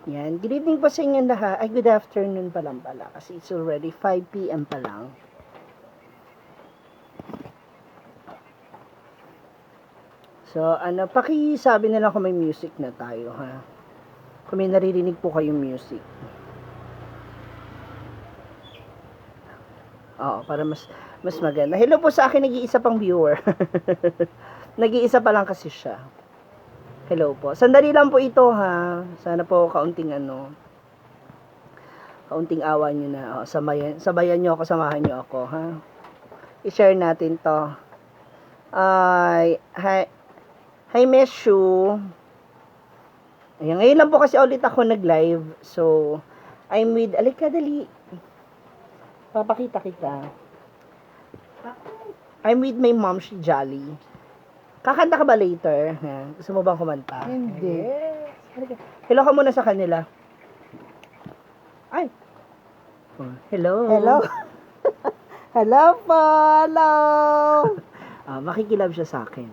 Yan. Good evening po sa inyo lahat. Ay, good afternoon pa lang pala. Kasi it's already 5 p.m. pa lang. So, pakisabi na lang kung may music na tayo, ha? Kung may naririnig po kayong music. Oo, para mas maganda. Hello po sa akin, nag-iisa pang viewer. Nag-iisa pa lang kasi siya. Hello po. Sandali lang po ito, ha? Sana po kaunting kaunting awa nyo na. O, sabayan nyo ako, samahan nyo ako, ha? I-share natin to. Ay, hi Meshu. Ayan, ngayon lang po kasi ulit ako nag-live. So, I'm with, alika dali. Papakita kita. I'm with my mom, si Jolly. Kakanta ka ba later? Ha? Gusto mo bang kumanta? Hindi. Hello ka muna sa kanila. Ay. Oh, hello. Hello. Hello po. Hello. Makikilab siya sa akin.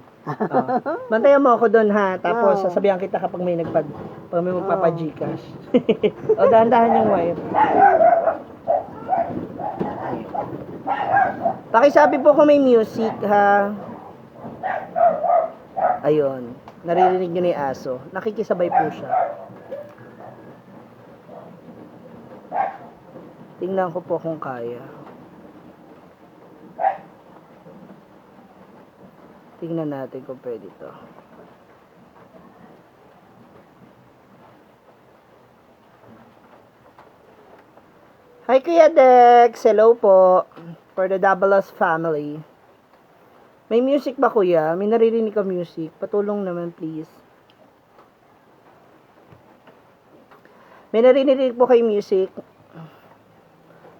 Bantayan mo ako doon, ha. Tapos sasabihan kita kapag may pag may magpapa-Gcash. O, dahan-dahan yung wire. Pakisabi po kung may music, ha. Ayun. Naririnig nyo na yung aso. Nakikisabay po siya. Tingnan ko po kung kaya. Tingnan natin kung pwede to. Hi Kuya Dex! Hello po. For the Double S family. May music ba kuya? May naririnig ka music? Patulong naman please. May naririnig po kayo music?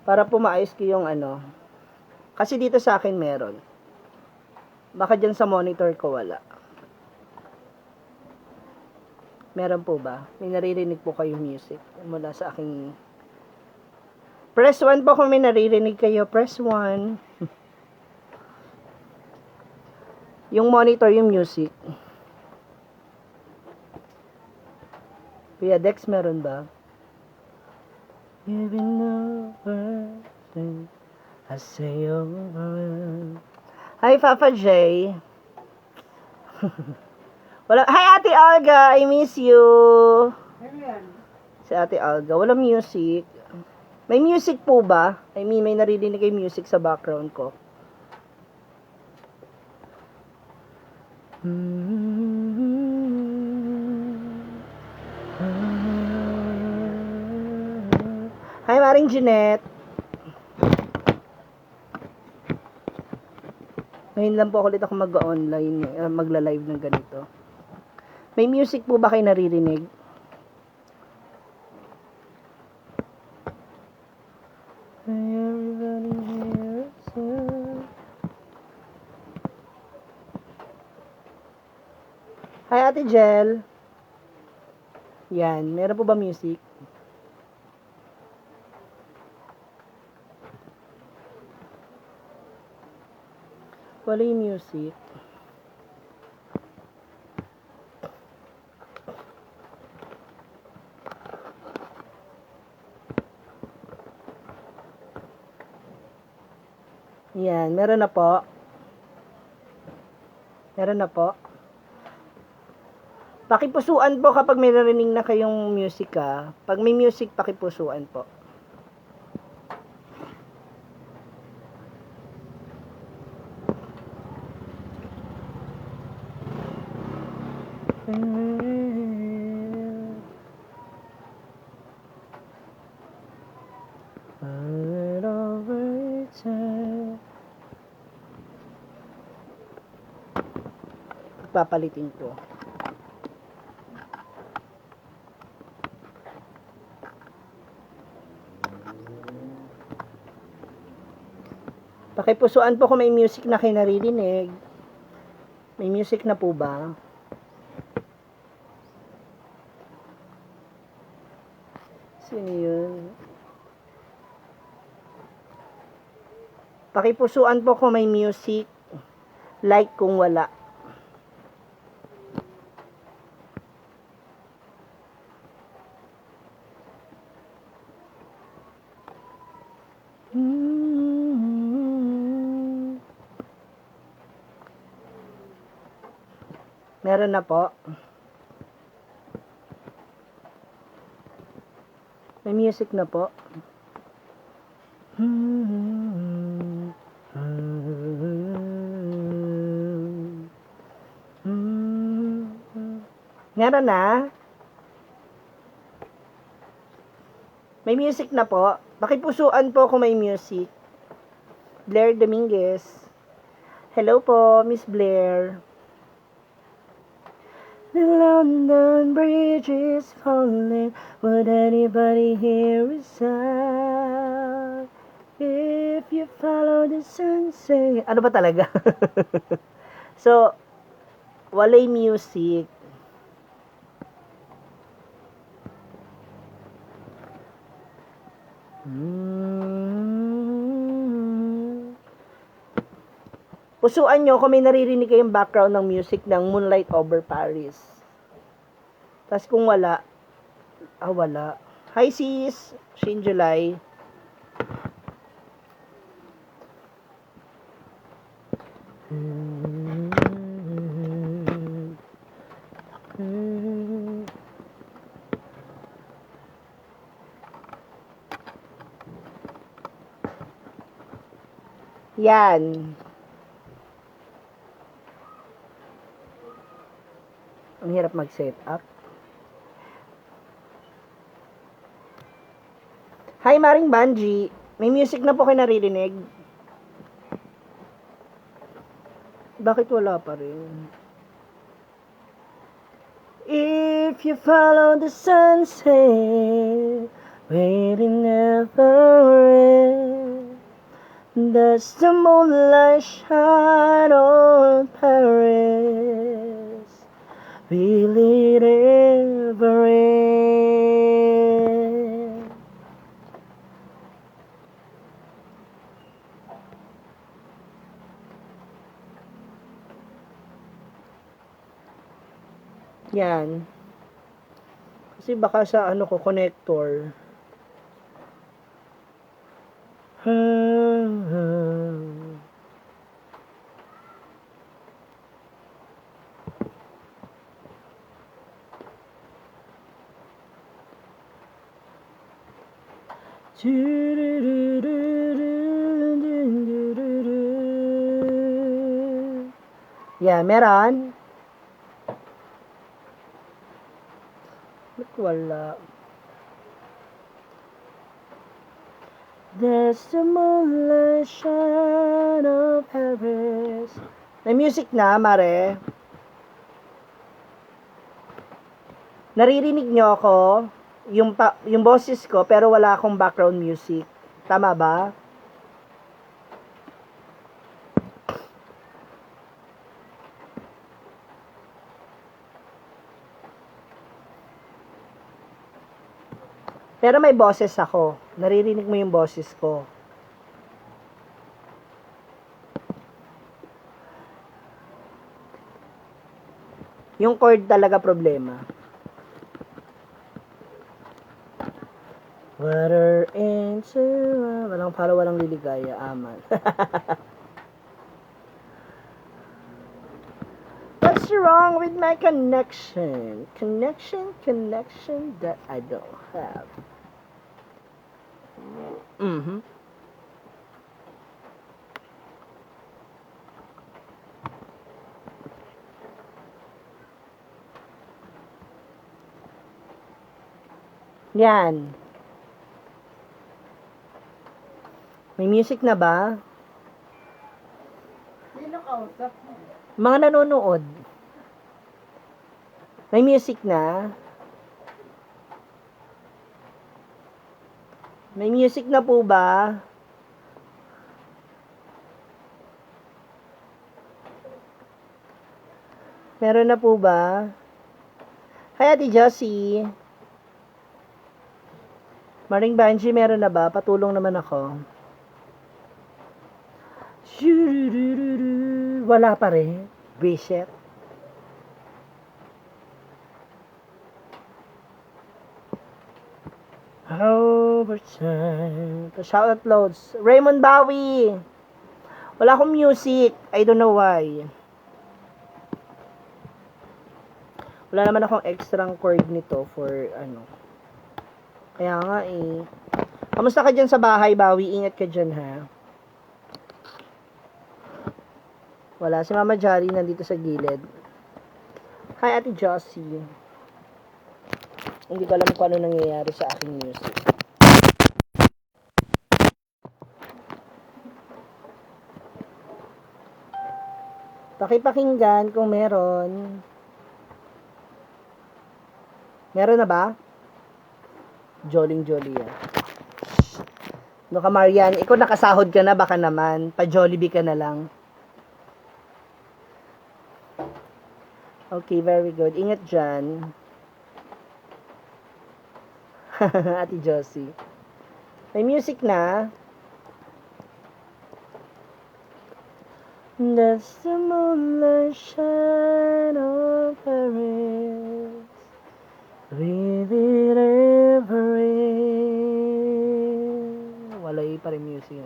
Para po maayos ko yung Kasi dito sa akin meron. Baka dyan sa monitor ko wala. Meron po ba? May naririnig po kayo music mula sa aking... Press 1 po kung may naririnig kayo. Press 1. Yung monitor, yung music. Kuya Dex, meron ba? Even though I say over. Hi, Papa J. Wala. Hi, Ate Olga. I miss you. Si Ate Olga. Wala music. May music po ba? I mean, may naririnig kayo music sa background ko. Hi, Maring Jeanette. Ngayon lang po ulit ako mag-online, magla-live ng ganito. May music po ba kayo naririnig? Hi, Ate Jel. Yan, meron po ba music? Wala yung music. Yan, meron na po. Meron na po. Pakipusuan po kapag may narinig na kayong music, ha. Pag may music, pakipusuan po. Papalitin ko. Pakipusuan po kung may music na kayo naririnig. May music na po ba? Sino yun? Pakipusuan po kung may music. Like kung wala. Meron na po. May music na po. Meron na. May music na po. Pakipusuan po kung may music. Blair Dominguez. Hello po, Miss Blair. The London Bridge is falling. Would anybody hear a sound? If you follow the sunset. Ano ba talaga? So, walay music. Pusuan nyo kung may naririnig kayong background ng music ng Moonlight Over Paris. Tapos kung wala, wala. Hi sis, Shane July. Yan. Ang hirap mag-set up. Hi, Maring Banji. May music na po kayo naririnig. Bakit wala pa rin? If you follow the sunset, waiting never end, that's the moonlight shine on Paris. Will it ever end? Yan. Kasi baka sa ano ko, connector. Yeah, meron. Ba't wala? There's the moonlight shine of Paris. May music na, Mare. Naririnig nyo ako, yung boses ko, pero wala akong background music. Tama ba? Pero may boses ako. Naririnig mo yung boses ko. Yung chord talaga problema. Water into... walang liligaya. Aman. What's wrong with my connection? Connection that I don't have. Yan. May music na ba? Sino kausap mo? Mga nanonood. May music na? May music na po ba? Meron na po ba? Hi, Ate Josie. Maring Banji, meron na ba? Patulong naman ako. Wala pa rin. Reset. Overtime. Shoutout loads. Raymond Bowie. Wala akong music. I don't know why. Wala naman akong extra cord nito for ano. Kaya nga eh. Kamusta ka dyan sa bahay, Bawi? Ingat ka dyan, ha? Wala. Si Mama Jari nandito sa gilid. Hi, Ate Josie. Hindi ko alam kung ano nangyayari sa aking music. Pakipakinggan kung meron. Meron na ba? Joling-jolly yan. No ka, Marian, ikaw nakasahod ka na, baka naman. Pa-Jollibee ka na lang. Okay, very good. Ingat dyan. Ate Josie. May music na. Does the moonlight shine on Paris? Will it ever rain? Walay pa rin music.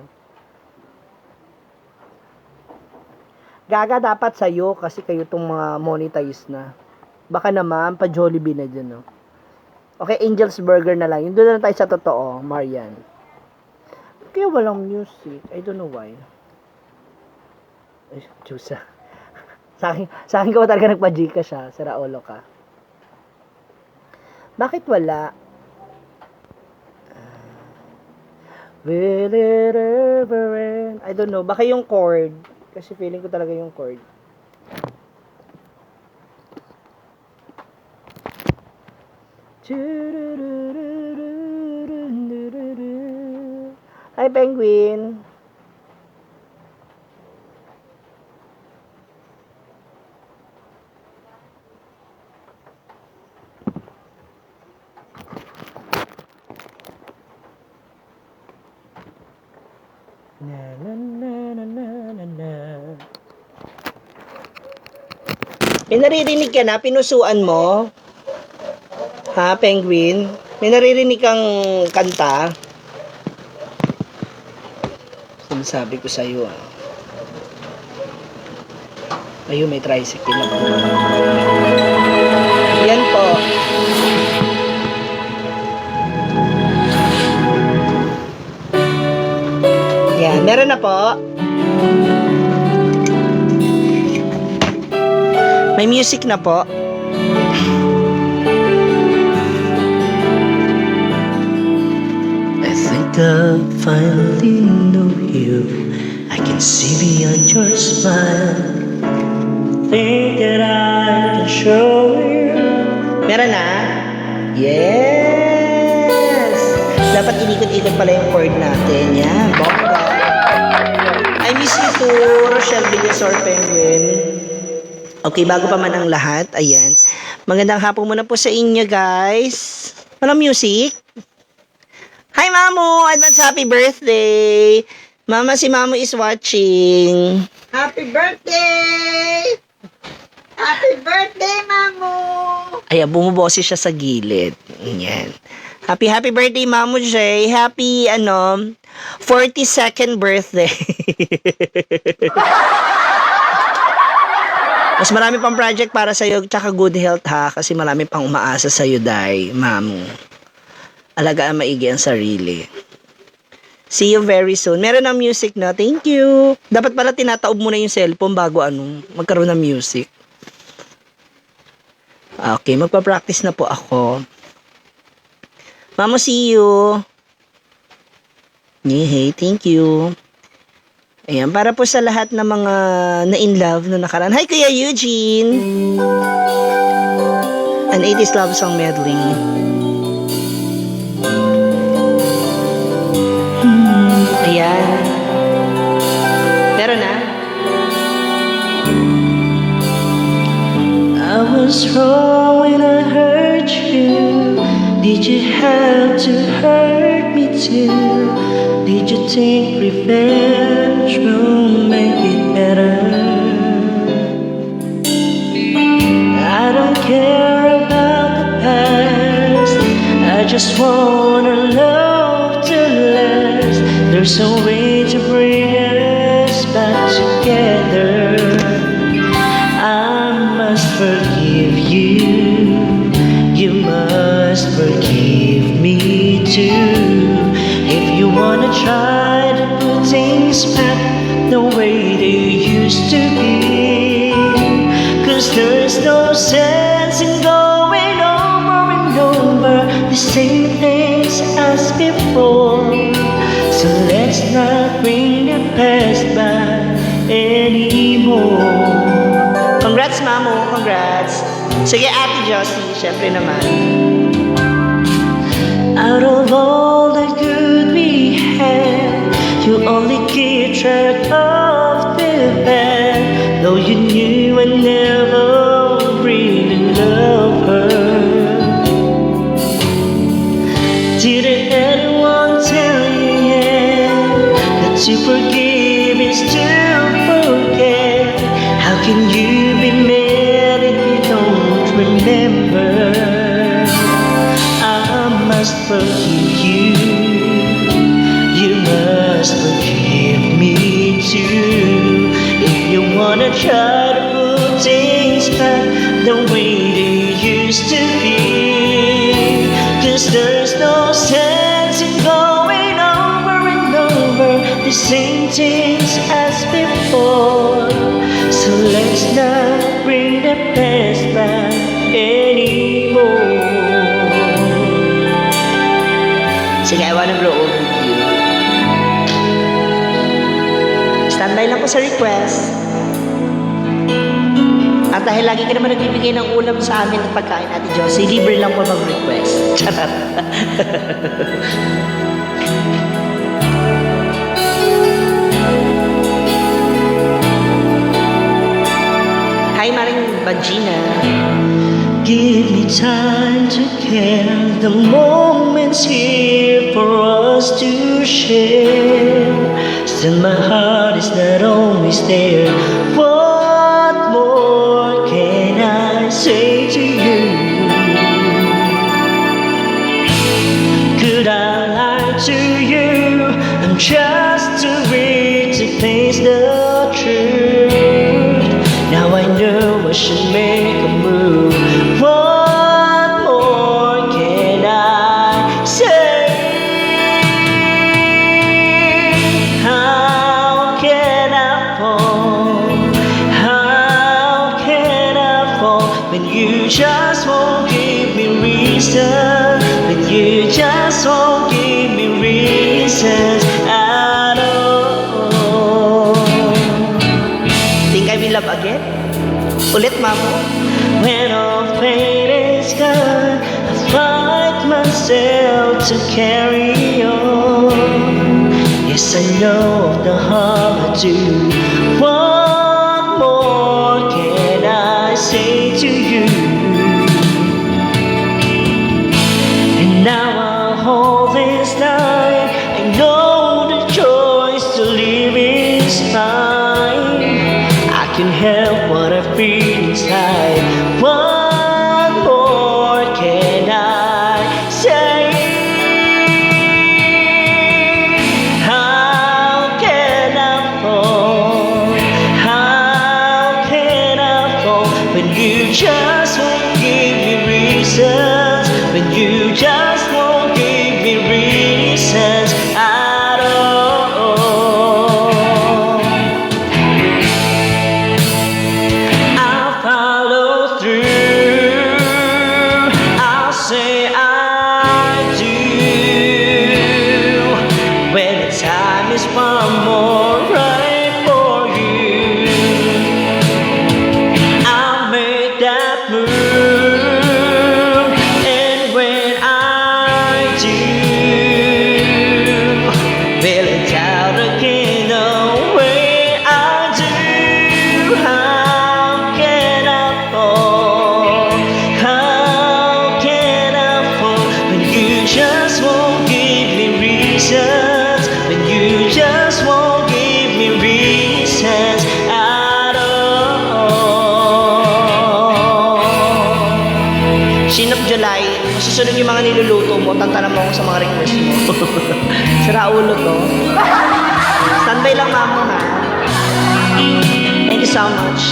Gaga dapat sa'yo kasi kayo tong mga monetize na. Baka naman, pa Jollibee na dyan, no? Okay, Angel's Burger na lang. Yung doon na tayo sa totoo, Marian. Kaya walang music. I don't know why. Ay, Diyosa. sa akin ka ba talaga nagpa-Gca siya? Sira ulo ka. Bakit wala? Will it ever end? I don't know. Baka yung chord. Kasi feeling ko talaga yung chord. Hi, Penguin. Na na na na na na na. May naririnig ka na? Pinusuan mo? Ha, Penguin? May naririnig kang kanta? Sinasabi ko sa'yo, ah. Ayun, may tricycle na po. Yan po. Yan, meron na po. May music na po. I think I finally know you. I can see beyond your smile. Think that I can show you. Meron na? Yes! Dapat inikot-ikot pala yung chord natin. Yan, bongga. I miss you too, Rochelle Villasor Penguin. Okay, bago pa man ang lahat, ayan. Magandang hapon muna po sa inyo, guys. Walang music? Hi, Mamu! Advance happy birthday! Mama, si Mamu is watching. Happy birthday! Happy birthday, Mamu! Ayan, bumuboses siya sa gilid. Ayan. Happy birthday, Mamu J. Happy, 42nd birthday. Mas marami pang project para sa'yo, tsaka good health ha, kasi marami pang umaasa sa'yo, Day, Mamu. Alagaan maigi ang sarili. See you very soon. Meron ng music na. Thank you. Dapat pala tinataob mo na yung cellphone bago magkaroon ng music. Okay, magpa-practice na po ako. Mamu, see you. Hey, thank you. Ayan, para po sa lahat ng mga na-in-love na nakaraan. Hi, Kuya Eugene! An 80s love song medley. Ayan. Meron na? I was wrong when I hurt you. Did you have to hurt me too? Did you think revenge will make it better? I don't care about the past. I just wanna love to last. There's a way to bring us back together. I must forgive you. too. If you wanna try to put things back the way they used to be, 'cause there's no sense in going over and over the same things as before. So let's not bring the past back anymore. Congrats, Mamo. Congrats. Sige, Ate Josie. Siyempre naman. Out of all the good we had, you only keep track of the bad. Though you knew I never really loved her. Didn't anyone tell you yet that to forgive is to forget? How can you be mad if you don't remember? I must forgive you. You must forgive me too. If you wanna try to put things back the way they used to be, 'cause there's no sense in going over and over the same things as before. So let's not bring the past back anymore. Sige, I wanna grow old with you. Standby lang po sa request. At dahil lagi ka naman nagbibigay ng ulam sa amin at pagkain, Ate Josie, libre lang po mag-request. Charot. Hi, Maring Bagina. Give me time to care, the moments here for us to share. Still my heart is not always there. What more can I say to you? Could I lie to you? I'm just too weak to face the truth. Now I know I should make a move. What more can I say? How can I fall? How can I fall when you just won't give me reason? When you just won't give me reasons at all. Think I will love again? Ulit, Mamo. When all pain is gone, I find myself to carry on. Yes, I know the harm I do. What more can I say to you? And now I hold this night. I know the choice to live is mine. I can help what I feel inside. What more can I say? How can I fall? How can I fall when you just won't give me reasons? When you just won't give me reasons at all. I'll follow through. I'll say I do when the time is far more right for you. I'll make that move, and when I do, will it doubt again the way I do? How can I fall? How can I fall when you just won't give me reasons? When you just won't give me reasons at all. Shin of July, masusunod yung mga niluluto mo, tantanan mo ako sa mga request mo. Sira ulo to. Standby lang, Mamo, ha? Thank you so much.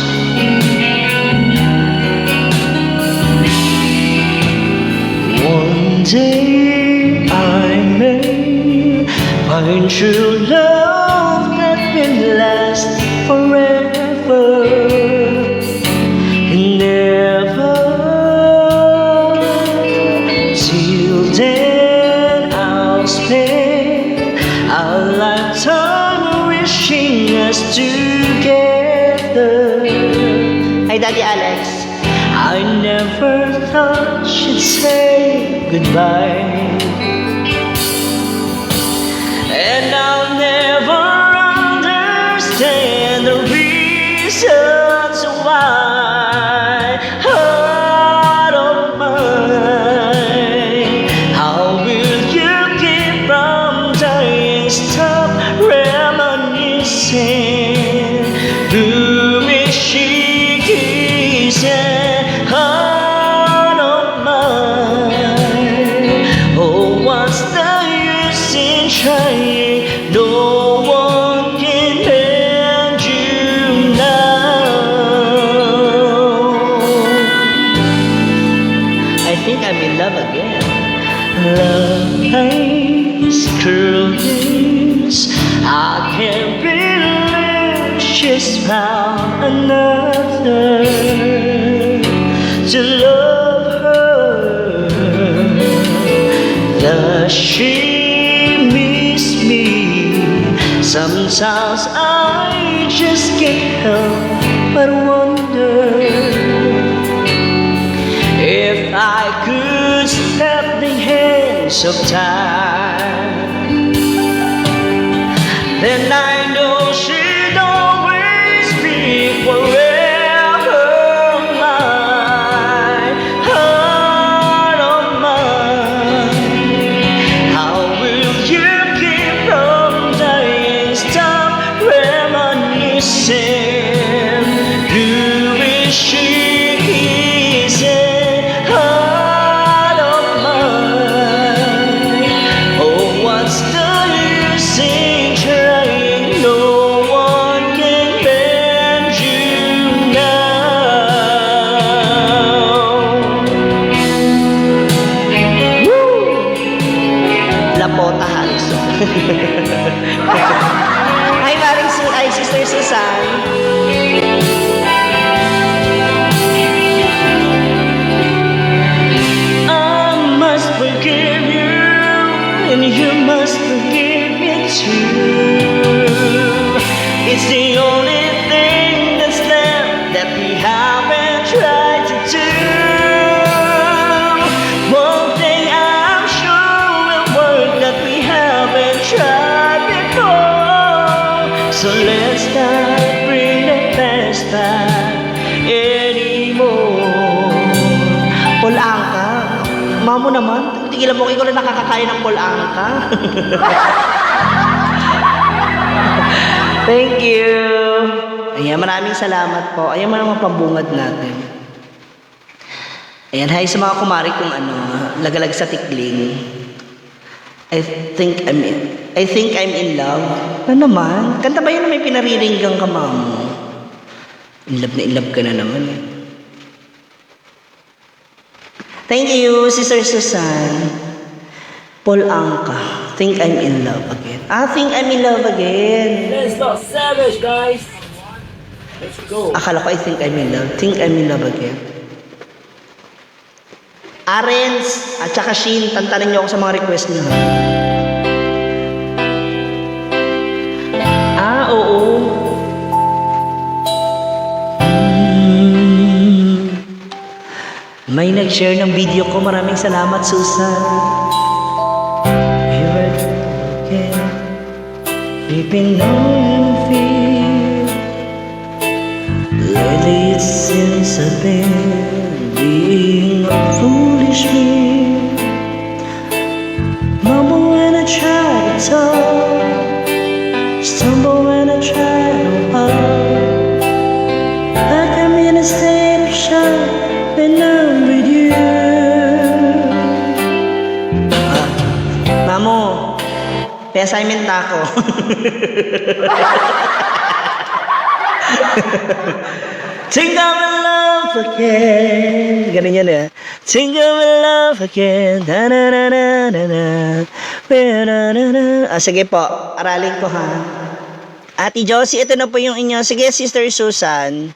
One day I true love that will last forever and ever. Till then I'll spend our lifetime wishing us together. Hi, Daddy Alex. I never thought she'd say goodbye, and I'll never understand the reasons why. Heart of mine, how will you keep from dying? Stop reminiscing. Do me she kisses. Heart of mine, oh, what's the use in trying? No one can mend you now. I think I'm in love again. Life's cruel days, I can't believe she's found another to love her. Does she miss me? Sometimes I just can't help but wonder if I could stop the hands of time, then I know she'd always be forever mine. Heart of mine, how will you keep from dying? Stop reminiscing. Do wish she kisses. Heart of mine, oh, what's the use in trying? No one can mend you now. Woo! Lapota halos. Hi, Ay, Sister Susan. I must forgive you, and you must forgive me too. It's the only thing that's left that we haven't tried to do. One thing I'm sure will work that we haven't tried before. So let's not bring the past back anymore. Polangka. Mamo naman. Tigilan mo, ikaw na nakakakain ng polangka. Thank you. Ayan, maraming salamat po. Ayan, mga pambungad natin. Ayan, hi sa mga kumari kung lagalag sa tikling. I think I'm in love. Ano naman? Kanta ba yun na may pinariringgang ka, mamo? In love ka na naman eh. Thank you, Sister Susan. Paul Angka. Think I'm in love again. Think I'm in love again. Let's go, savage guys. Let's go. Akala ko I think I'm in love. Think I'm in love again. Arens at saka Shin, tantanan niyo ako sa mga request niyo. Oo. May nag-share ng video ko. Maraming salamat, Susan. We were together, keeping on feel. Lately it seems I've been being a foolish me. Mumble when I try to talk, stumble when I try to walk. Like I'm in a state of shock when I'm with you. Mamo, may assignment na ako. Think I'm in love again. Ganun yan eh. Think I'm in love again. Na na na na na na. Sige po, aralin ko ha. Ate Josie, ito na po yung inyo. Sige, Sister Susan.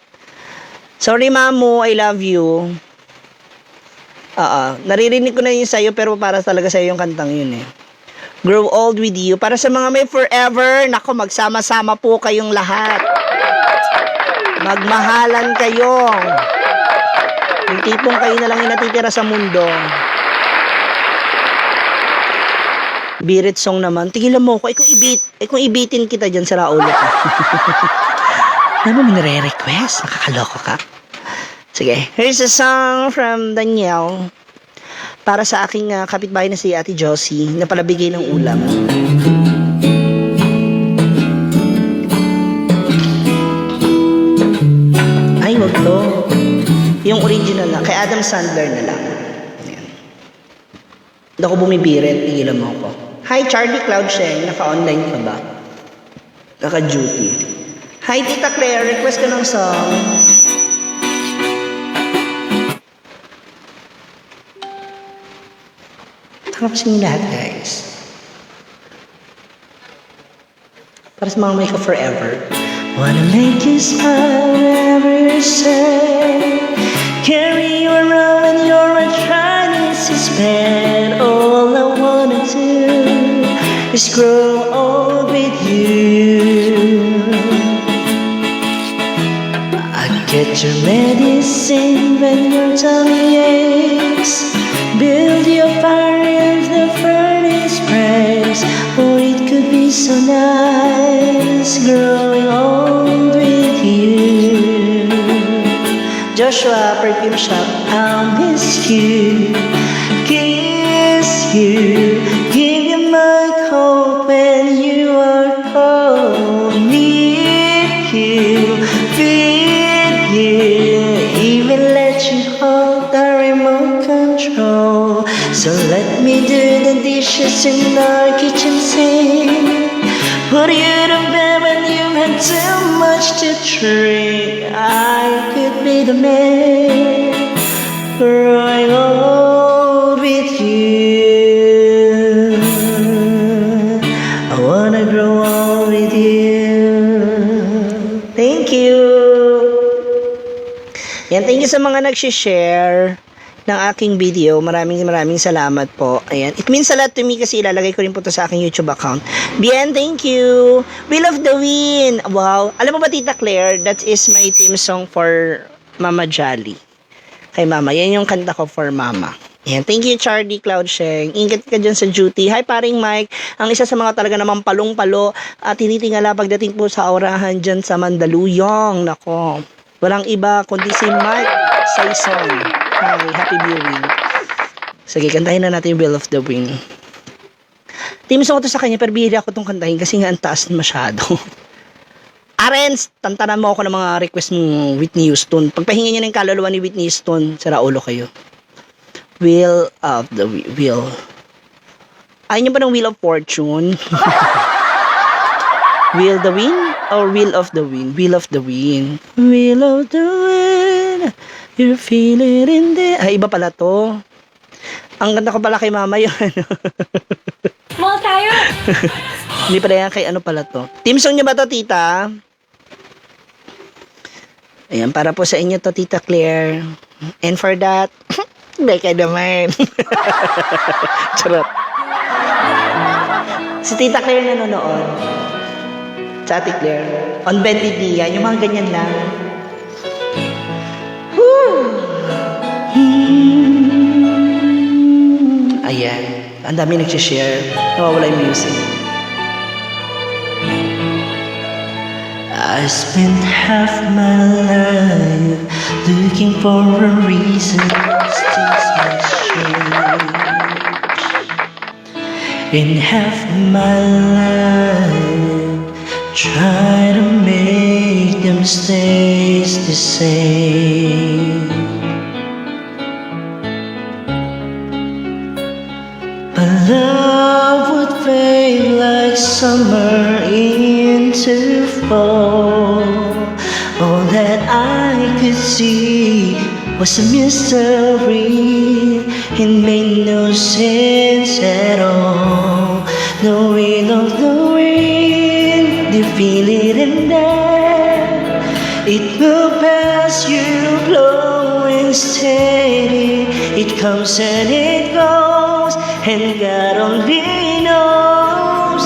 Sorry, Mamu, I love you. Naririnig ko na yun sa'yo, pero para talaga sa'yo yung kantang yun eh. Grow old with you. Para sa mga may forever, nako, magsama-sama po kayong lahat. Magmahalan kayo. Yung tipong kayo na lang yung natitira sa mundo. Birit song naman. Tigilan mo ko. Kung ibitin kita dyan sa raulo ka. Ano mo nire-request? Makakaloko ka. Sige. Here's a song from Danielle. Para sa aking kapitbahay na si Ate Josie na palabigay ng ulam. Ay, wag to. Yung original na. Kay Adam Sandler na lang. Ayan. Hindi ako bumibirit. Tigilan mo ako. Hi, Charlie Cloud Sheng. Naka-online ka ba? Naka-duty. Hi, Tita Claire. Request ka ng song. Tapos yung lahat, guys. Para sa mga may ka forever. Wanna make you smile whenever you say. Carry you around when you're a Chinese bed. All I wanna do is grow old with you. I get your medicine when your tummy aches. Build your fire if the furnace breaks. Oh, it could be so nice growing old with you. Joshua, perfume shop, I'll miss you. Kiss you, give you my coat when you are cold. Need you, feed you, even let you hold the remote control. So let me do the dishes in our kitchen sink. Put you to bed when you had too much to drink. I could be the man growing old with you. I wanna grow old with you. Thank you. Yan, thank you sa mga nag-share ng aking video. Maraming salamat po. Ayan. It means a lot to me kasi ilalagay ko rin po to sa aking YouTube account. Bien, thank you. We love the win. Wow. Alam mo ba, Tita Claire, that is my theme song for Mama Jolly. Kay Mama. Yan yung kanta ko for Mama. Ayan. Thank you, Charlie Cloud Sheng. Ingat ka dyan sa duty. Hi, paring Mike. Ang isa sa mga talaga namang palong-palo at tinitingala pagdating po sa aurahan dyan sa Mandaluyong. Nako. Walang iba kundi si Mike Saison. Hi, happy viewing. Sige, kantahin na natin yung Will of the Wind. Team song ko to sa kanya, pero bihira ako itong kantahin kasi nga ang taas masyado. Arens, tantanan mo ako ng mga request mo, Whitney Houston. Pagpahinga niya ng kaluluwa ni Whitney Houston, sira ulo kayo. Will of the Will. Ayaw niyo ba ng Wheel of Fortune? Will the Wind or Will of the Wind? Will of the Wind. Will of the Wind. You're feeling in the... iba pala to. Ang ganda ko pala kay Mama yun. Mall tayo! Hindi pala yan kay ano pala to. Team song niya ba to, Tita? Ayan, para po sa inyo to, Tita Claire. And for that, beka naman. Charot. Si Tita Claire nanonood. Sa Ate Claire. On bended knee yan. Yung mga ganyan lang. Ayan. Ang dami nagsishare. Nawawala yung music. I spent half my life looking for a reason to steal my change. In half my life, try to make them stay the same. But love would fade like summer into fall. All that I could see was a mystery. It made no sense at all. the wind of the wind, you feel it in there. It will pass you, blowing steady. It comes and it goes, and God only knows.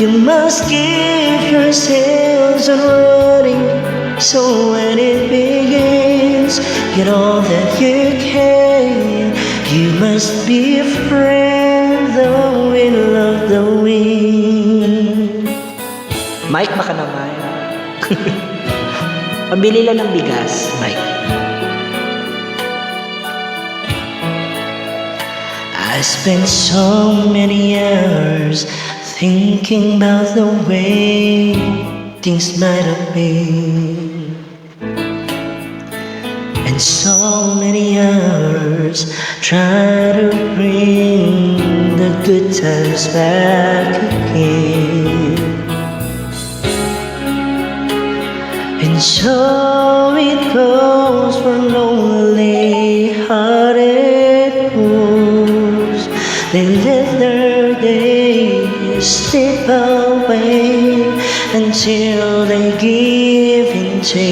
You must give yourselves unready, so when it begins, get all that you can. You must be a friend, the will of the wind. Mike, baka naman. Pabili lang ng bigas, Mike. I spent so many hours thinking about the way things might have been, and so many hours try to bring the good times back again. And so it goes for lonely-hearted fools. They let their days slip away until they give into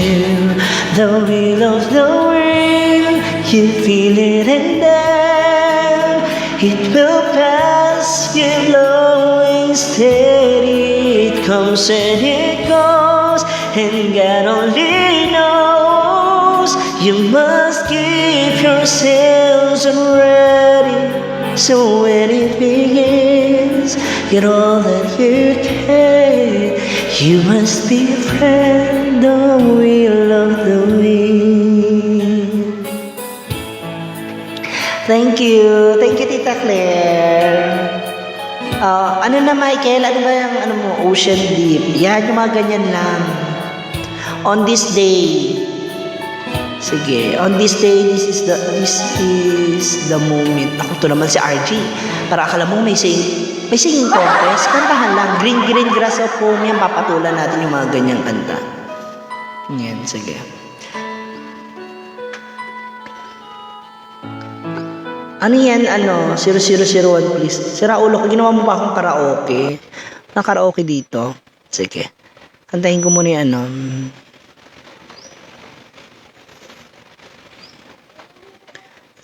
the will of the wind. You feel it and then it will pass you, blowing steady. It comes and it goes, and God only knows. You must give yourselves ready, so when it begins, get all that you can. You must be a friend, the will of the wind. Thank you, Tita Claire. Ano na, Michael? Ano ba yung Ocean Deep? Yan, yung mga ganyan lang. On this day. Sige, on this day, this is the moment. Ako, to naman si RG. Para akala mo may singing contest. Kantahan lang. Green grass of home. Yan, papatulan natin yung mga ganyang kanta. Yan, sige. Ano yan, 0001 please. Sira ulo ko, ginawa mo pa akong karaoke. Karaoke dito. Sige. Kantahin ko muna yung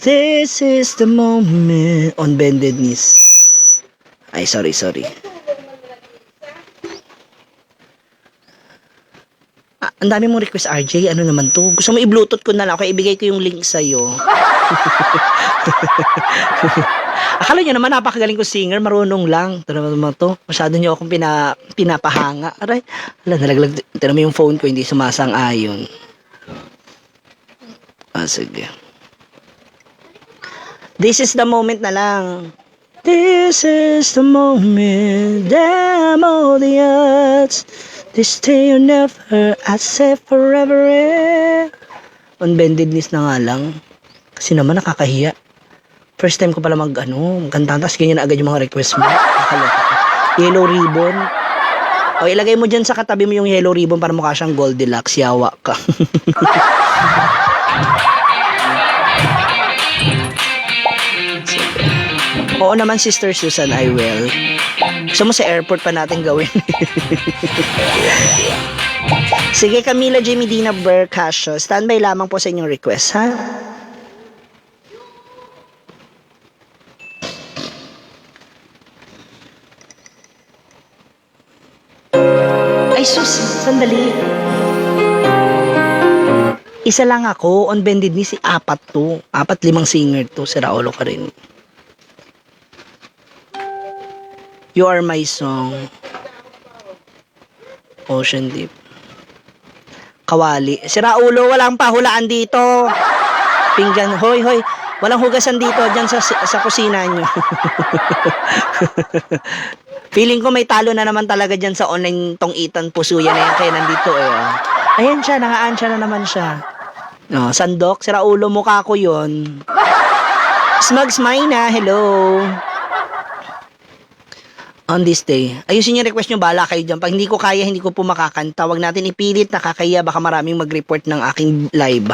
This is the moment. On bended knees. Ay, sorry. Ang dami mong request, RJ. Ano naman to? Gusto mo i-bluetooth ko na lang. Okay, ibigay ko yung link sa'yo. Akala nyo naman napakagaling ko singer, marunong lang. Ito naman to. Masyado nyo akong pinapahanga. Aray, nalaglag. Ito naman yung phone ko, hindi sumasang-ayon. Sige. This is the moment na lang. This is the moment. Damn all the odds. This day or never. I say forever. On bended knees na nga lang. Kasi naman nakakahiya. First time ko pala magkanta, tapos ganyan na agad yung mga request mo. Yellow ribbon. O, ilagay mo dyan sa katabi mo yung yellow ribbon para mukha siyang Goldilocks. Yawa ka. Oo naman, Sister Susan, I will. Gusto mo sa airport pa natin gawin. Sige, Camila J. Medina Bercasio. Standby lamang po sa inyong request, ha? Ay, sus, sandali. Isa lang ako, on bended knee, si 4 to. 4-5 singer to, si Raulo ka rin. You Are My Song. Ocean Deep. Kawali. Si Raulo, walang pahulaan dito. Pinggan, hoy. Walang hugasan dito, dyan sa kusina nyo. Feeling ko may talo na naman talaga dyan sa online tong Ethan Pusuya na yan, kaya nandito Ayan siya, nangaan siya na naman siya. Sandok, si Raulo, mukha ko yun. Smugs Mayna, hello. On this day. Ayusin yung request nyo, bala kayo dyan. Pag hindi ko kaya, hindi ko po makakanta. Huwag natin ipilit, nakakaya, baka maraming mag-report ng aking live.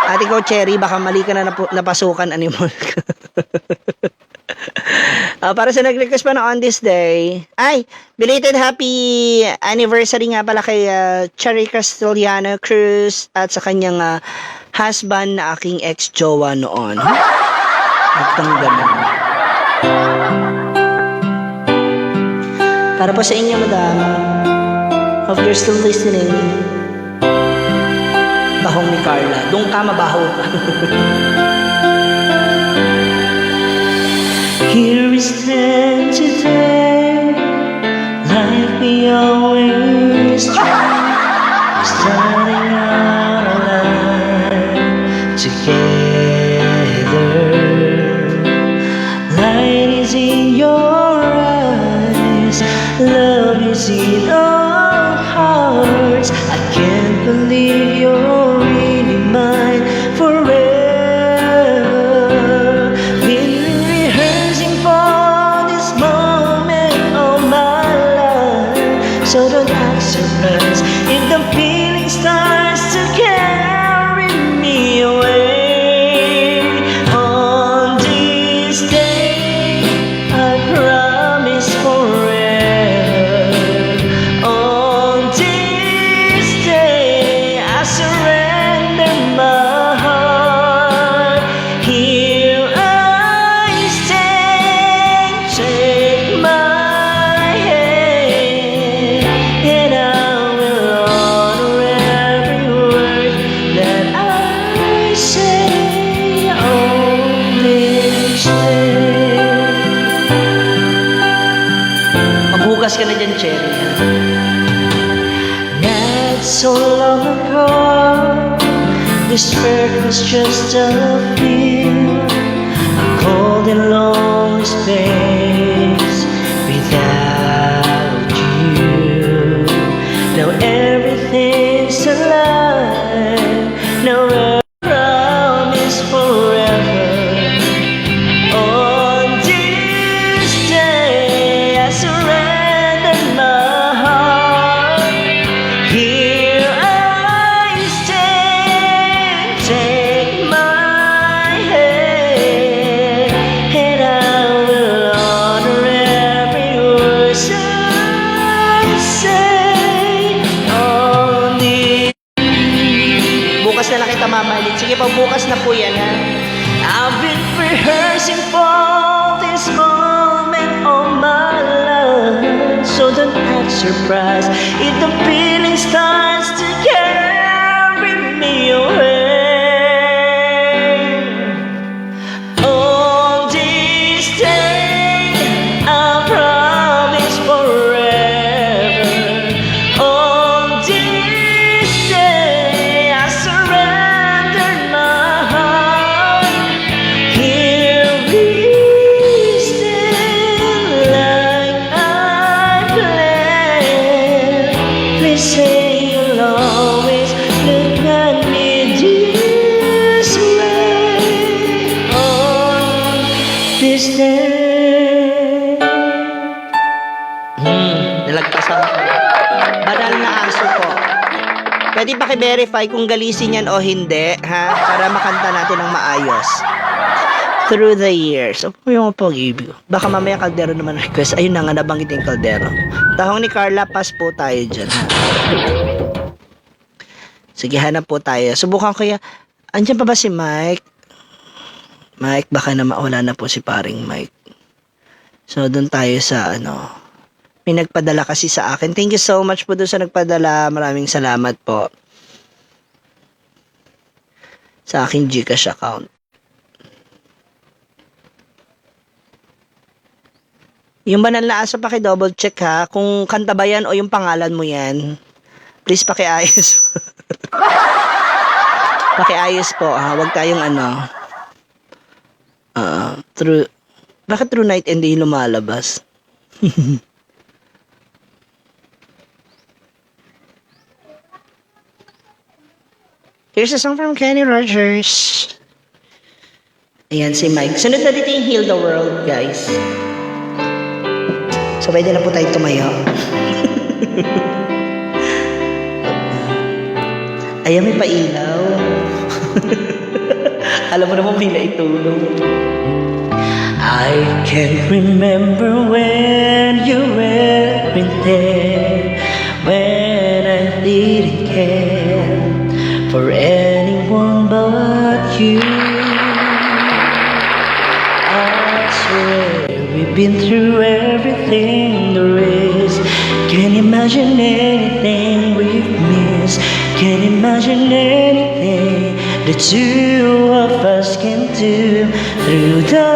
Ate ko, Cherry, baka mali ka na napasukan, animal ka. Para sa nag-request pa na on this day. Ay, belated happy anniversary nga pala kay Cherry Castellano Cruz at sa kanyang husband na aking ex-jowa noon. Itong ganun. Para po sa inyo, madam. Hope you're still listening. Bahong ni Carla. Doon ka, mabaho ka. Here we stand today, like we always try, starting out alive together. Light is in your eyes, love is in our hearts. I can't believe you're really mine forever. So don't act surprised if the feeling starts to carry me away. On this day, I promise forever. On this day, I surrender my heart. Here I stand, take my Maghugas ka na dyan, Cherry. not so long ago, this earth was just a field, a cold and lonely space without you. Now everything's alive. Now I promise forever. On this day, I surrender my heart. Here I stand, take my hand, and I will honor every word I say. On this Bukas na lang kita mamalit. Sige, pagbukas na po yan, ha? I've been rehearsing for this moment all my life. So don't act surprised if the feeling starts to carry me away. On this day, I promise forever. On this day, I surrender my heart. Here we stand like I planned. Please say you'll always look at me this way. On this day. Nalagpasan ko. Banal na aso po. Pwede pa verify kung galisin yan o hindi, ha? Para makanta natin ng maayos. Through the years. O yung pag-ibig. Baka mamaya Caldero naman request. Ayun na nga, nabanggit yung Caldero. Tahong ni Carla, pass po tayo dyan, ha? Sige, hanap po tayo. Subukan ko yan. Andiyan pa ba si Mike? Mike, baka na wala na po si paring Mike. So, doon tayo sa, may nagpadala kasi sa akin. Thank you so much po doon sa nagpadala. Maraming salamat po. Sa aking Gcash account. Yung banal na aso, double check ha. Kung kanta ba yan o yung pangalan mo yan. Please pakiayos. Pakiayos po ha. Huwag tayong bakit True Night and Day lumalabas? Here's a song from Kenny Rogers. Ayan si Mike. Sunod na dito yung Heal the World, guys. So, pwede na po tayo tumayo. Ayan, may pailaw. Alam mo naman, may naitulong. I can't remember when you weren't there, when I didn't care for anyone but you. I swear we've been through everything there is. Can't imagine anything we've missed. Can't imagine anything the two of us can do through the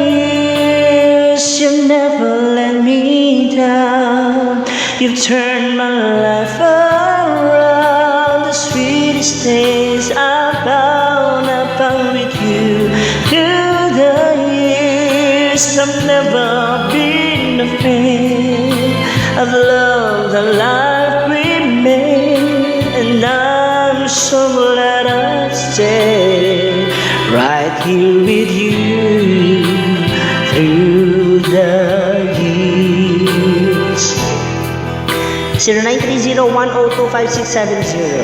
years. You never let me down. You've turned my life around. The sweetest days I found with you through the years. I've never been afraid of love, the life we made, and I'm so glad I stayed right here with you through the years. 0930-102-5670.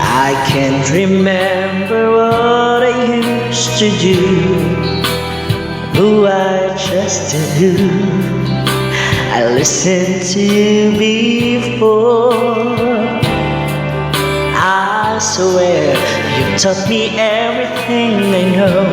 I can't remember what I used to do, who I trusted, who I listened to before. I swear you taught me everything I know.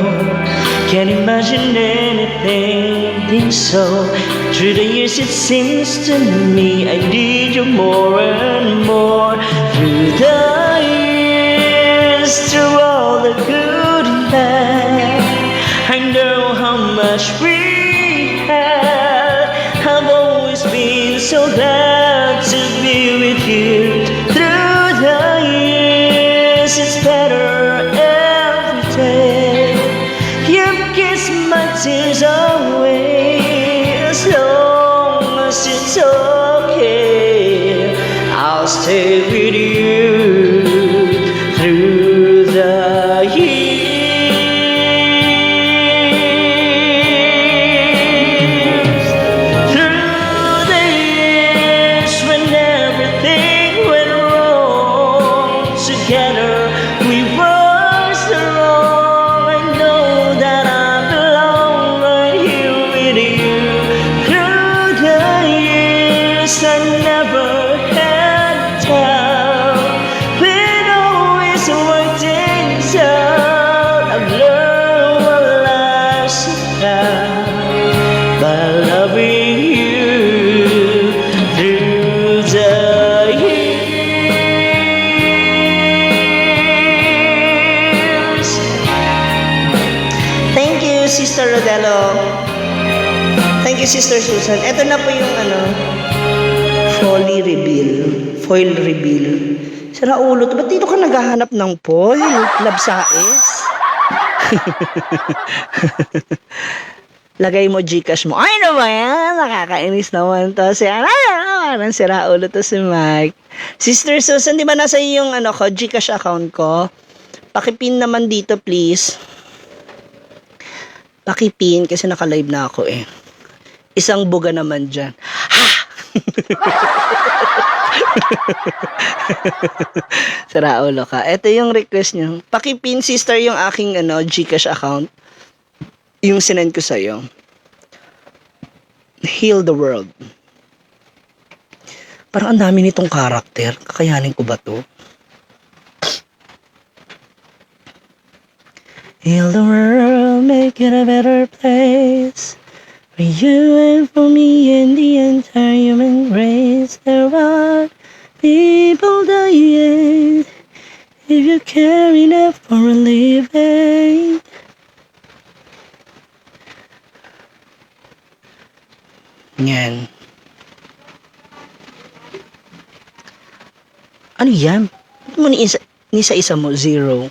Can't imagine anything being so. Through the years it seems to me I need you more and more. Through the years, through all the good and bad, I know how much we had. I've always been so glad to be with you. Through the years, it's better every day. You've kissed my tears away. As long as it's okay, I'll stay with you through the years. Through the years when everything went wrong, together we were strong. I know that I belong right here with you. Through the years I never had doubt. We'd always work things out. I've learned what life's about by loving you through the years. Thank you, Sister Rodello. Thank you, Sister Susan. Ito na po yung foil reveal. Sira ulo, ba't dito ka naghahanap ng foil? Labsais. Lagay mo Gcash mo. Ay, ano ba yan? Nakakainis naman to. Parang sira ulo to si Mike. Sister Susan, di ba nasa yung Gcash account ko? Pakipin naman dito, please. Pakipin kasi naka-live na ako eh. Isang buga naman dyan. Ha! Sira ulo ka. Ito yung request nyo. Pakipin, sister, yung aking Gcash account. Yung sinend ko sa'yo. Heal the world. Parang ang dami nitong karakter. Kakayanin ko ba to? Heal the world, make it a better place. For you and for me and the entire human race. There are people dying. If you care enough for a living. Yan. Ano yan? Ba't mo isa mo? 0.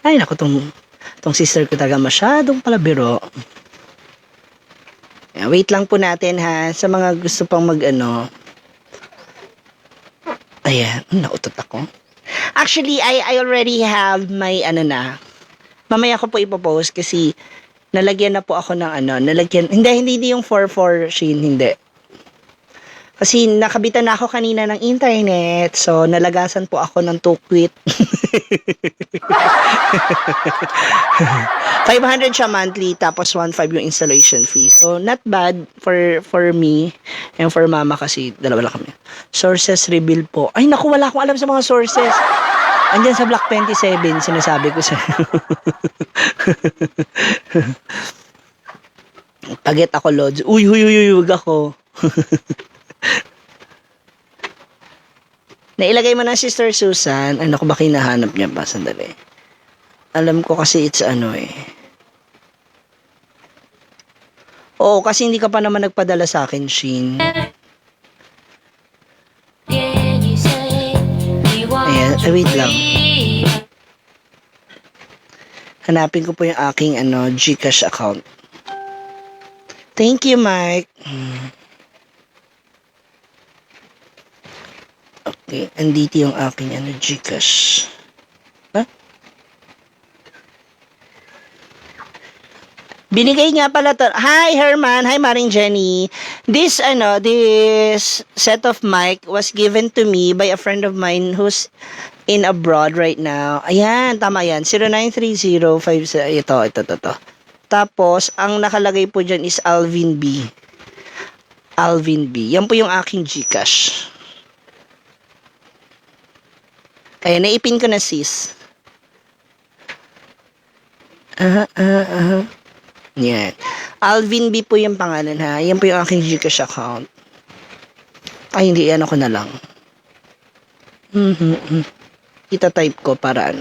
Ay, naku, tong sister ko talaga masyadong palabiro. Wait lang po natin ha. Sa mga gusto pang ayan, nautot ako. Actually, I already have my mamaya ko po ipopost kasi nalagyan na po ako ng hindi yung 4-4 sheen, hindi. Kasi nakabitan na ako kanina ng internet, so nalagasan po ako ng tukwit. 500 siya monthly, tapos 1.5 yung installation fee. So, not bad for me and for mama kasi dalawa lang kami. Sources reveal po. Ay, naku, wala akong alam sa mga sources. Andyan sa Block 27, sinasabi ko sa Paget ako, Lods. Uy, wag ako. Nailagay mo na Sister Susan. Ano ko ba kinahanap niya ba? Sandali. Alam ko kasi it's ano eh. Oo, kasi hindi ka pa naman nagpadala sa akin, Shin. Ayan, wait lang. Hanapin ko po yung aking GCash account. Thank you, Mike. Okay, andito yung aking GCash. Ha? Binigay nga pala to. Hi, Herman. Hi, Maring Jenny. This set of mic was given to me by a friend of mine who's in abroad right now. Ayan, tama yan. 093057. Ito. Tapos, ang nakalagay po dyan is Alvin B. Alvin B. Yan po yung aking GCash. Ayan, naipin ko na, sis. Yan. Alvin B po yung pangalan, ha. Yan po yung aking GCash account. Ay, hindi. Yan ako na lang. Ita-type ko para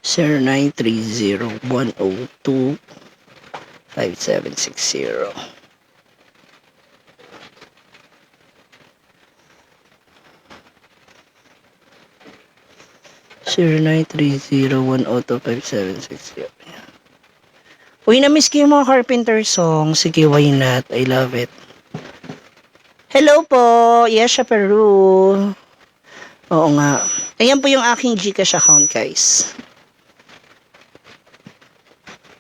0930-102-5760. Uy, na-miss ko yung mga Carpenter song. Sige, why not? I love it. Hello po. Yesha Peru. Oo nga. Ayan po yung aking GCash account, guys.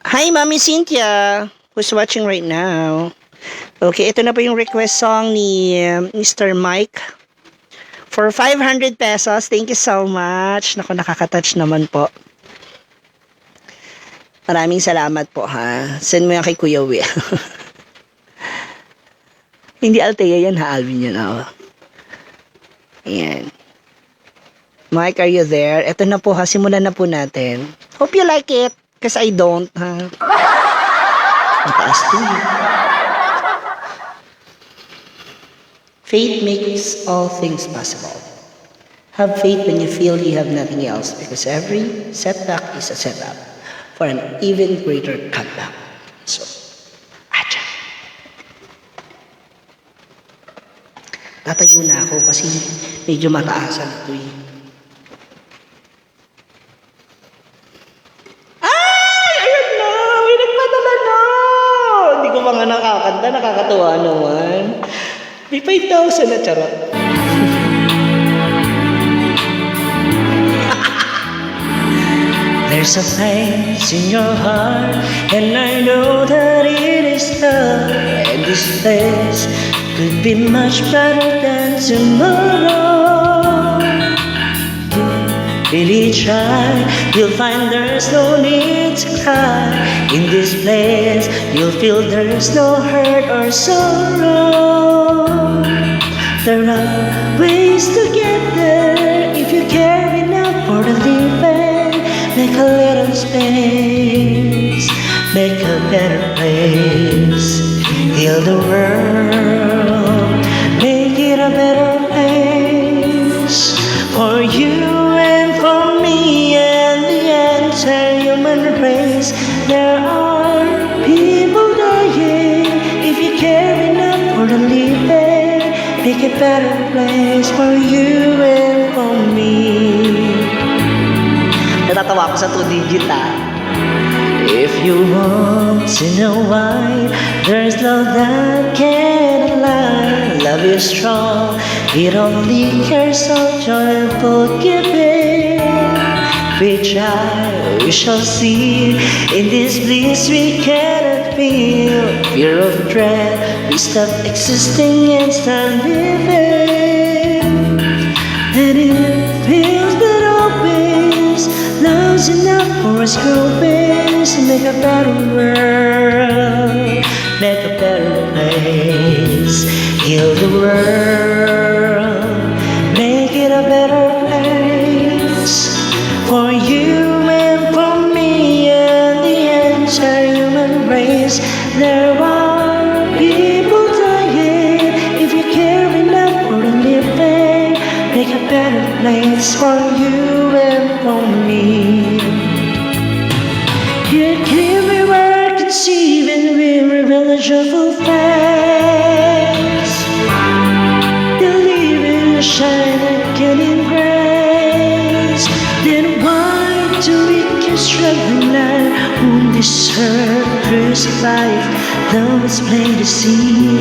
Hi, Mami Cynthia, who's watching right now. Okay, ito na po yung request song ni Mr. Mike. For 500 pesos. Thank you so much. Naku, nakaka-touch naman po. Maraming salamat po, ha. Send mo yan kay Kuya Will. Hindi Altea yan, ha, Alvin yan. Oh. Ayan. Mike, are you there? Ito na po, ha. Simulan na po natin. Hope you like it. Kasi I don't, ha. Mataas to. Faith makes all things possible. Have faith when you feel you have nothing else, because every setback is a setup for an even greater comeback. So, acha. Tatayo na ako kasi medyo mataasan ito eh. Ay! Ayun na! May nagpadala na! Hindi ko pa nga nakakanta. Nakakatuwa naman. May 5,000 na charot. There's a place in your heart, and I know that it is love. And this place could be much better than tomorrow. Really try, you'll find there's no need to cry. In this place, you'll feel there's no hurt or sorrow. There are ways to get there if you care enough for the living. Make a little space, make a better place. Heal the world, make it a better place. For you and for me and the entire human race. There are people dying. If you care enough for the living, make a better place for you and for me. Natatawa ako sa 2-digit, ha. If you want to know why, there's love that can't lie. Love is strong, it only cares so joyful giving. We try, we shall see. In this bliss we cannot feel. Fear of dread, we stop existing and start living. And it feels that always love's enough. for us girlfriends to make a better world, make a better place, heal the world, make it a better place for you and for me and the entire human race. There are people dying. If you care enough for the living, make a better place for you and for me. Yet here we were conceiving, we reveal a joyful face, believing a shine again in grace. Then why do we keep struggling like on this earth crucified? Though it's plain to see,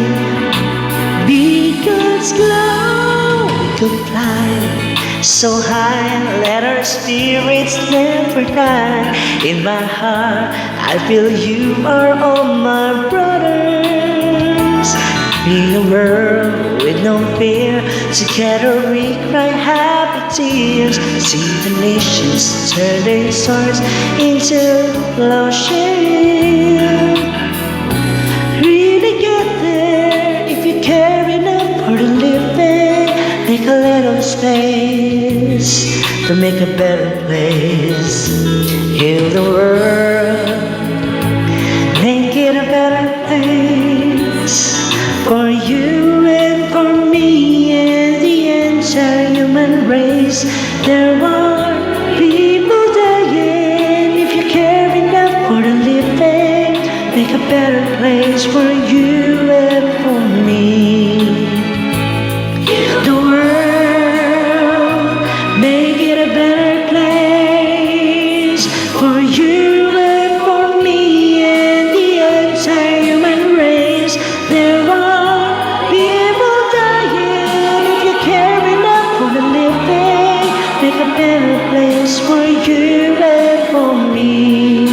because glow we could fly so high, let our spirits never die. In my heart, I feel you are all my brothers. Be a world with no fear, together we cry happy tears. See the nations turn their swords into plowshares. Really get there if you care enough for the living. Make a little space to make a better place. Heal the world, make it a better place for you and for me and the entire human race. There are people dying. If you care enough for the living, make a better place for you and for me. The world, make it a better place for you and for me and the entire human race. There are people dying. If you care enough for the living, make a better place for you and for me.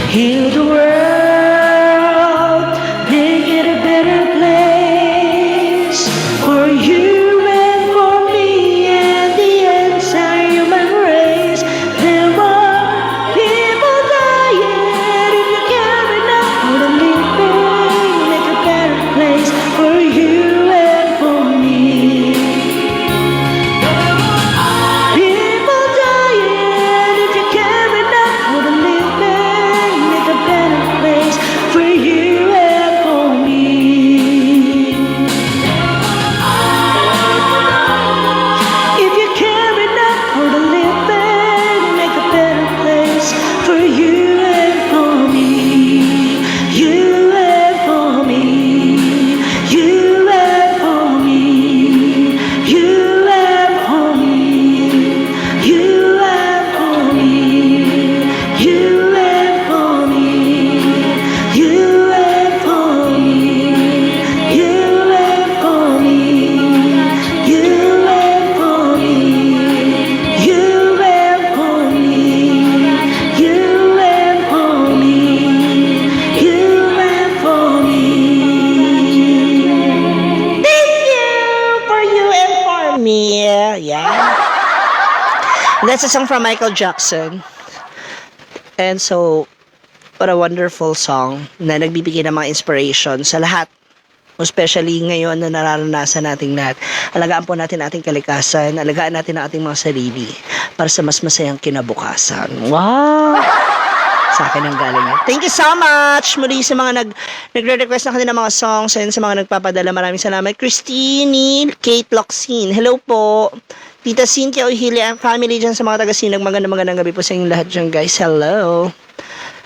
Heal the world, make it a better place for you and for me and the entire human race. There are people dying. If you care enough for the living, make a better place for you and for me. People dying. If you care enough for the living, make a better place for you and for me. If you care enough for the living, make a better place for you and for me. You and for me. You and for me. You and for me. You and for me. You and for me. You and for me. You and for me. You and for me. You and for me. You and for me. You and for me. Thank you for you and for me. Yeah. That's a song from Michael Jackson. And so, what a wonderful song na nagbibigay ng mga inspiration sa lahat. Especially ngayon na nararanasan nating lahat. Alagaan po natin ating kalikasan, alagaan natin ang ating mga sarili para sa mas masayang kinabukasan. Wow! Sa akin ang galing yan. Thank you so much! Muli sa mga nagre-request na kanila mga songs and sa mga nagpapadala. Maraming salamat. Christine, Kate Loxine. Hello po. Tita Cynthia O'Hili and family dyan sa mga taga-Sinag. Magandang gabi po sa inyong lahat dyan, guys. Hello.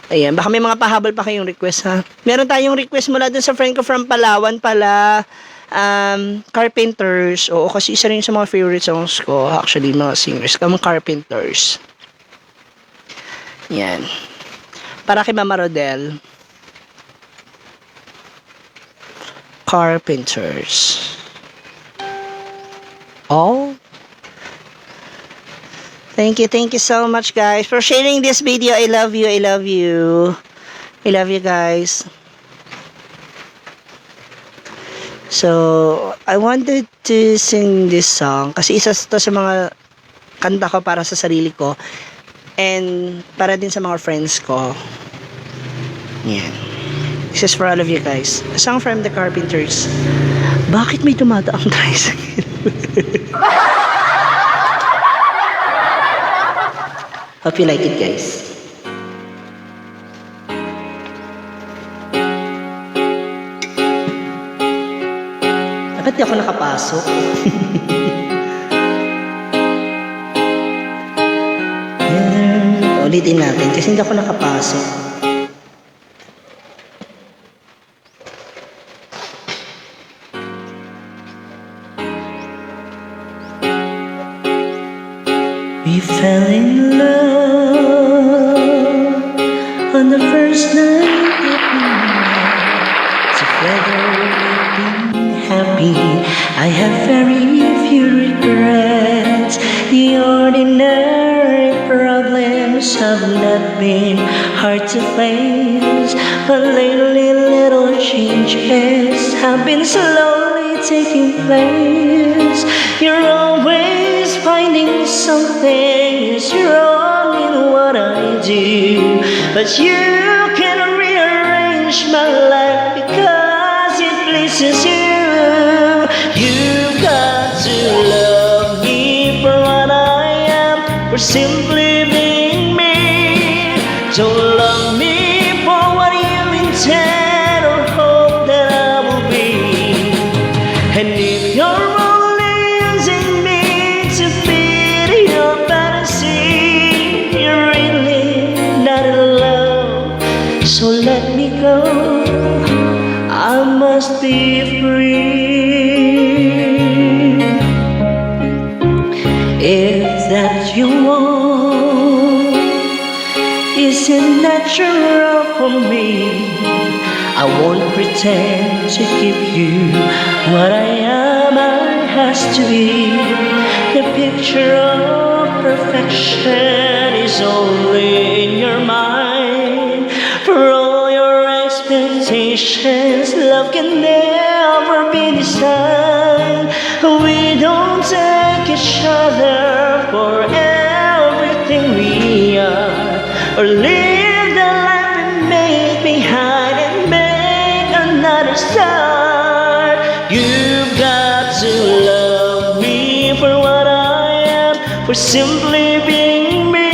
Ayan, baka may mga pahabol pa kayong request, ha? Meron tayong request mula dun sa friend ko from Palawan pala, Carpenters. Oo, kasi isa rin sa mga favorite songs ko, actually, mga singers, Carpenters. Yan. Para kay Mama Rodel. Carpenters. Oh. Thank you so much, guys, for sharing this video. I love you, I love you. I love you, guys. So, I wanted to sing this song kasi isa to sa mga kanta ko para sa sarili ko. And para din sa mga friends ko. Yan. This is for all of you guys. A song from the Carpenters. Bakit may dumadaang tricycle? Hope you like it, guys. Dapat di ako nakapasok. Ulitin natin kasi hindi ako nakapasok. We fell in love on the first night that we met. Together we've been happy. I have very few regrets. The ordinary problems have not been hard to face, but lately little changes have been slowly taking place. You're always finding something is wrong in what I do, but you can rearrange my life because it pleases you. You've got to love me for what I am, for simply being me. Don't love me for what you intend or hope that I will be. And if you're only using me to feed your fantasy, you're really not in love. So let me go, I must be free. If that you want isn't natural for me, I won't pretend to give you what I am, I has to be. The picture of perfection is only in your mind. For all your expectations, love can never be designed. We don't take each other for everything we are, or live the life we made behind and make another start. You've got to love me for what I am, for simply being me.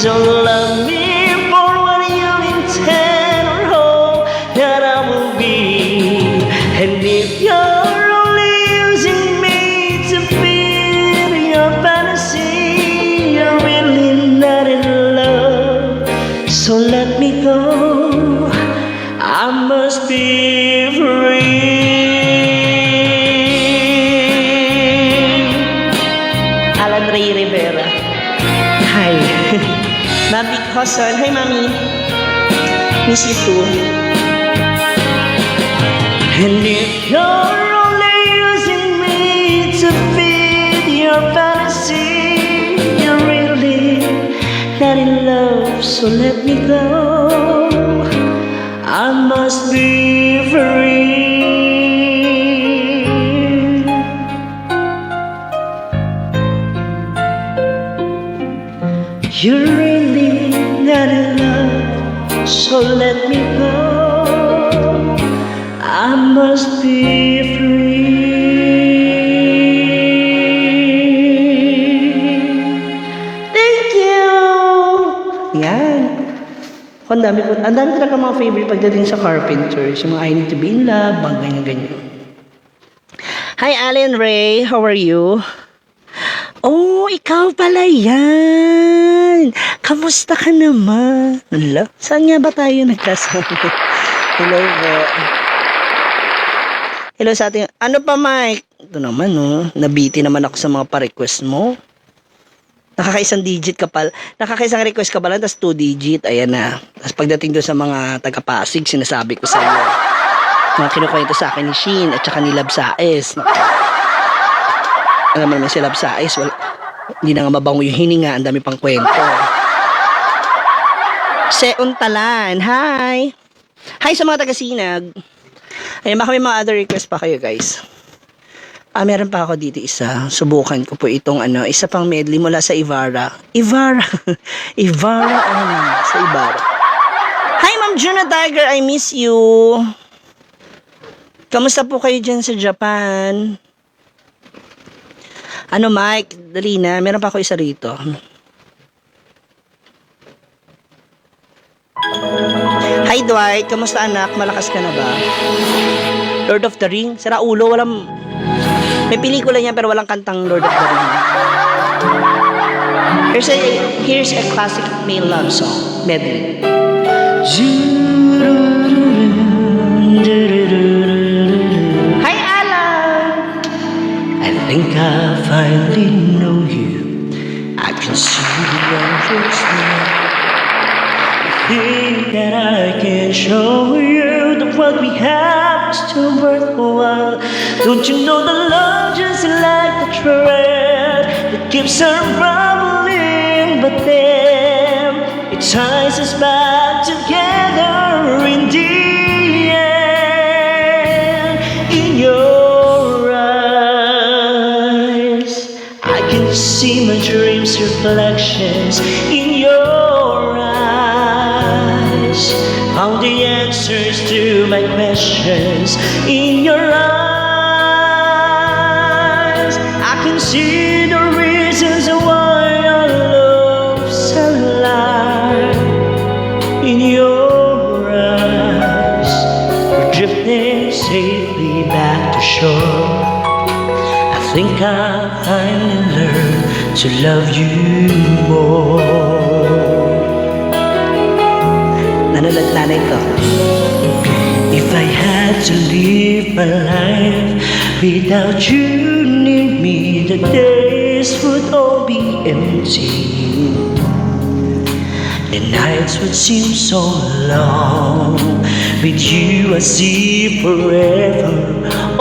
Don't love me for what you intend or hope that I will be. And if you're only using me to feed your fantasy, you're really not in love. So let me go, I must be free. Alan Ray Rivera. Hi. Mami Hoson. Hi, Mami. Miss you too. And if you're only using me to feed your fantasy, you're really not in love. So let me go, I must be free. You're really not in love, so let me go, I must be free. Thank you! Yan. Ang dami ko talaga mga favorite pagdating sa Carpenters. Yung mga I Need to Be in Love, mga ganyan-ganyan. Hi, Alan Ray. How are you? Oh, ikaw pala yan. Kamusta ka naman? Hello? Saan nga ba tayo nagkasama? Hello po. Hello sa ating... Ano pa, Mike? Ito naman, oh. Nabiti naman ako sa mga pa-request mo. Nakakaisang digit ka pala. Nakakaisang request ka pala, tapos 2 digit. Ayan na. Tapos pagdating doon sa mga taga-Pasig, sinasabi ko sa iyo. Mga kinukwento sa akin ni Shin at saka ni Lab Saes. Alam mo naman si Lab Saes, hindi na nga mabango yung hininga, ang dami pang kwento. Seon Talan, hi! Hi sa mga taga-Sinag. Ayun, baka may mga other request pa kayo, guys. Meron pa ako dito isa. Subukan ko po itong isa pang medley mula sa Ivara. Ivara, sa Ivara. Hi, Ma'am Juna Tiger, I miss you. Kamusta po kayo dyan sa Japan? Mike, dali na. Meron pa ako isa rito. Hi, Dwight. Kamusta, anak? Malakas ka na ba? Lord of the Ring? Sira ulo, walang... May pelikula niya pero walang kantang Lord of the Ring. Here's a classic male love song, medley. Hi, Alan! I think I finally know you. I can see your smile. I think that I can show you that what we have is still worthwhile. Don't you know that love just like the thread that keeps unraveling, but then it ties us back together in the end. In your eyes, I can see my dreams' reflections. In your eyes, found the answers to my questions. In your eyes, I can see the reasons why our love's alive. In your eyes, we're drifting safely back to shore. I think I finally learned to love you more. Nanonood nanay ko. If I had to live my life without you near me, the days would all be empty. The nights would seem so long. With you I see forever.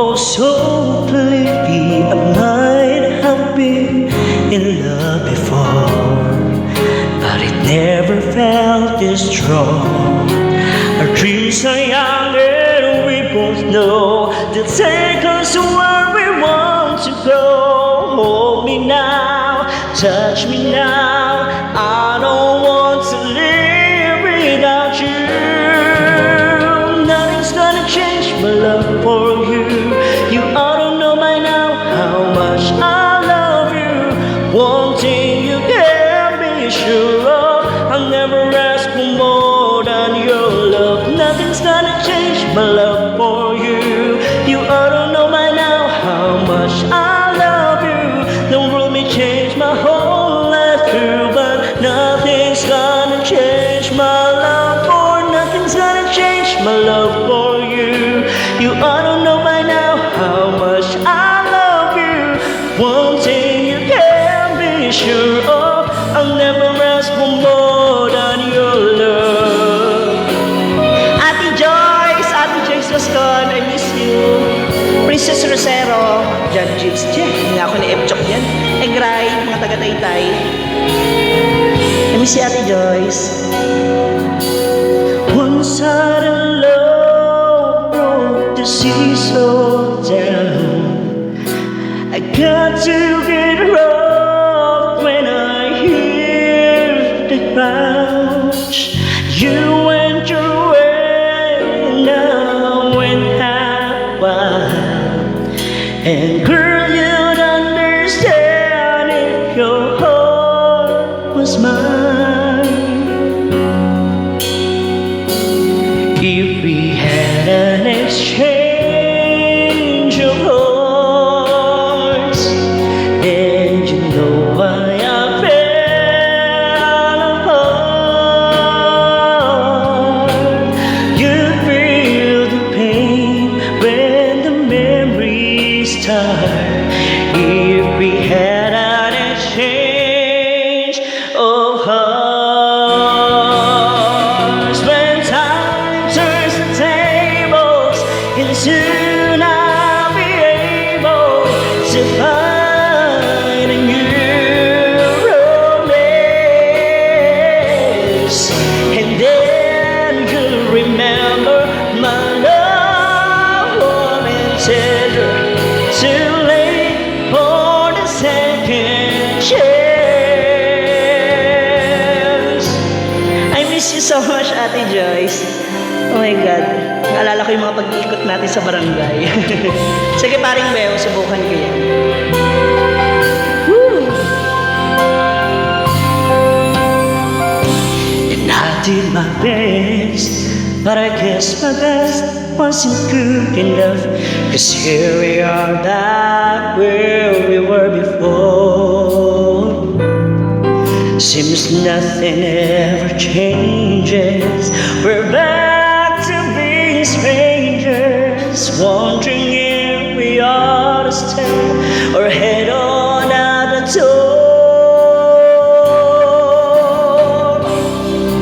Oh, so clearly I might have been in love before, but it never felt this strong. Our dreams are young and we both know they'll take us where we want to go. Hold me now, touch me now. I don't want to live without you. Nothing's gonna change my love for you. You ought to know by now how much I love you. One thing you can be sure of, I'll never ask for more than your love. Nothing's gonna change my love for you. You ought to know by now how much I love you. The world may change my whole life through, but nothing's gonna change my love for. Nothing's gonna change my love for you. You ought to know by now how much I love you. One thing you can be sure of, I'll never ask for more than your love. Ate Joyce Boston, I miss you. Princess Rosero, John Gibbs, hindi nga ako ni F-Chok yan. Egray, mga taga-Taytay. I miss si Ate Joyce. One sudden love broke the seesaw down. I got to get rough when I hear the crash. You went your way and I went half wild. And girl, you'd understand if your heart was mine. If we had an exchange of hearts, then you know why I fell apart. You feel the pain when the memories start. If we had an exchange of hearts, when time turns the tables, and soon I'll be able to find a new romance, and then you'll remember my love, warm and tender, too late. you so much, Ate Joyce. Oh my God. Naalala ko yung mga pag-iikot natin sa barangay. Sige, paring Beo, subukan ko yan. Woo! And I did my best, but I guess my best wasn't good enough. 'Cause here we are back where we were before. Seems nothing ever changes. We're back to being strangers, wondering if we ought to stay or head on out the door.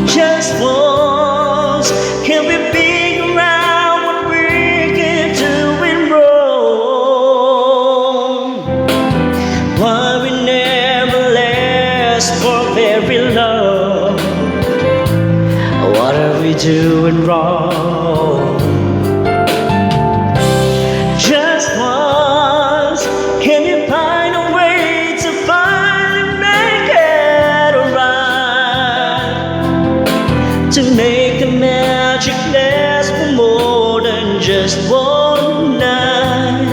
Just once, can we figure out what we're doing wrong? Why we never last for very long? What are we doing wrong? Just once, can you find a way to finally make it right? To make the magic last for more than just one night.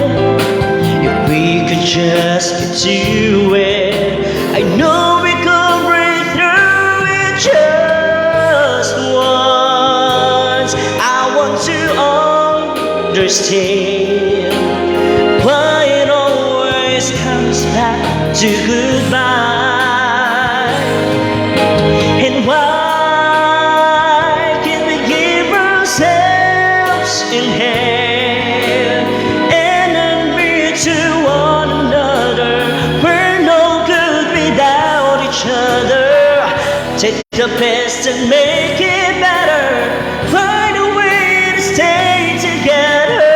If we could just get to it, I know we could break through it just once. I want to understand why it always comes back to goodbye. And why can't we give ourselves in hand and admit to one another we're no good without each other? Take the best and make it better. Find a way to stay together.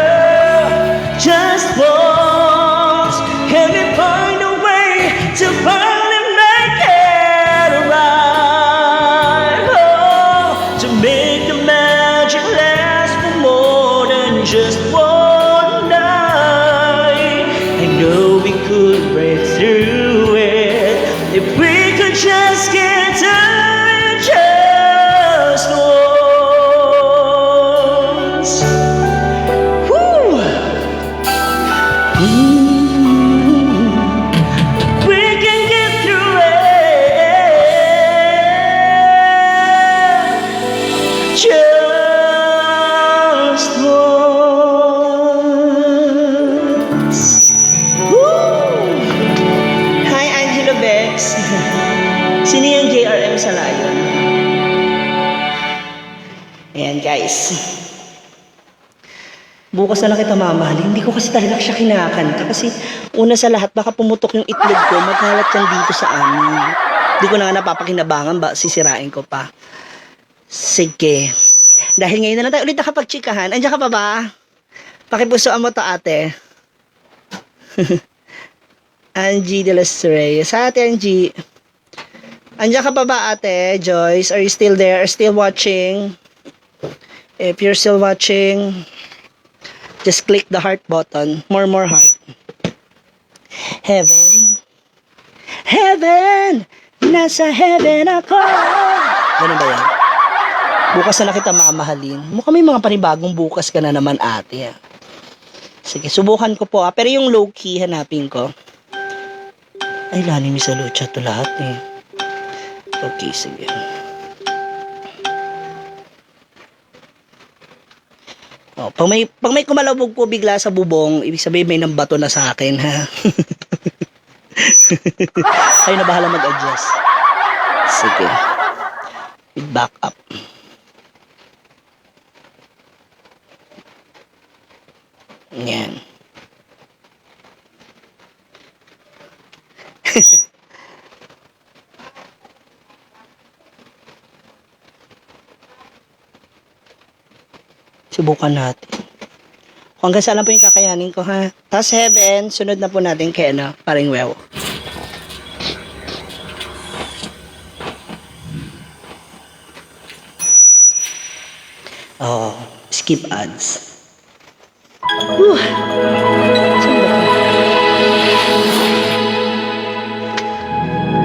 Just once, can we find a way to finally make it right? Oh, to make the magic last for more than just one night. I know we could break through it if we could just get to it just once. Woo! We can get through it just once. Woo! Hi, Angelo Bex. Sino yung JRM sa Lion? Ayan, guys. Bukas na lang kita mamahalin. Hindi ko kasi talaga siya kinakanta. Kasi una sa lahat, baka pumutok yung itlog ko. Magkalat yan dito sa amin. Hindi ko na nga napapakinabangan ba, sisirain ko pa. Sige. Dahil ngayon na lang tayo ulit nakapagtsikahan. Andiyan ka pa ba? Pakipusoan mo to, ate. Angie de las Reyes. Sa ate, Angie. Andiyan ka pa ba, ate? Joyce, are you still there? Are you still watching? If you're still watching, just click the heart button. More heart. Heaven. Heaven! Nasa heaven ako! Ganun ba yan? Bukas na lang kita mamahalin. Mukhang may mga panibagong bukas ka na naman, ate. Sige, subukan ko po. Pero yung low key, hanapin ko. Ay, lalim sa lucha to lahat eh. Okay, sige. Oh, pag may kumalabog po bigla sa bubong, ibig sabihin may nambato na sa akin, ha? Kayo na bahala mag-adjust. Sige. Back up. Yan. Subukan natin. Kung hanggang saan lang po yung kakayanin ko, ha? Tapos heaven, sunod na po natin kay paring Wew. Oh, skip ads. Whew.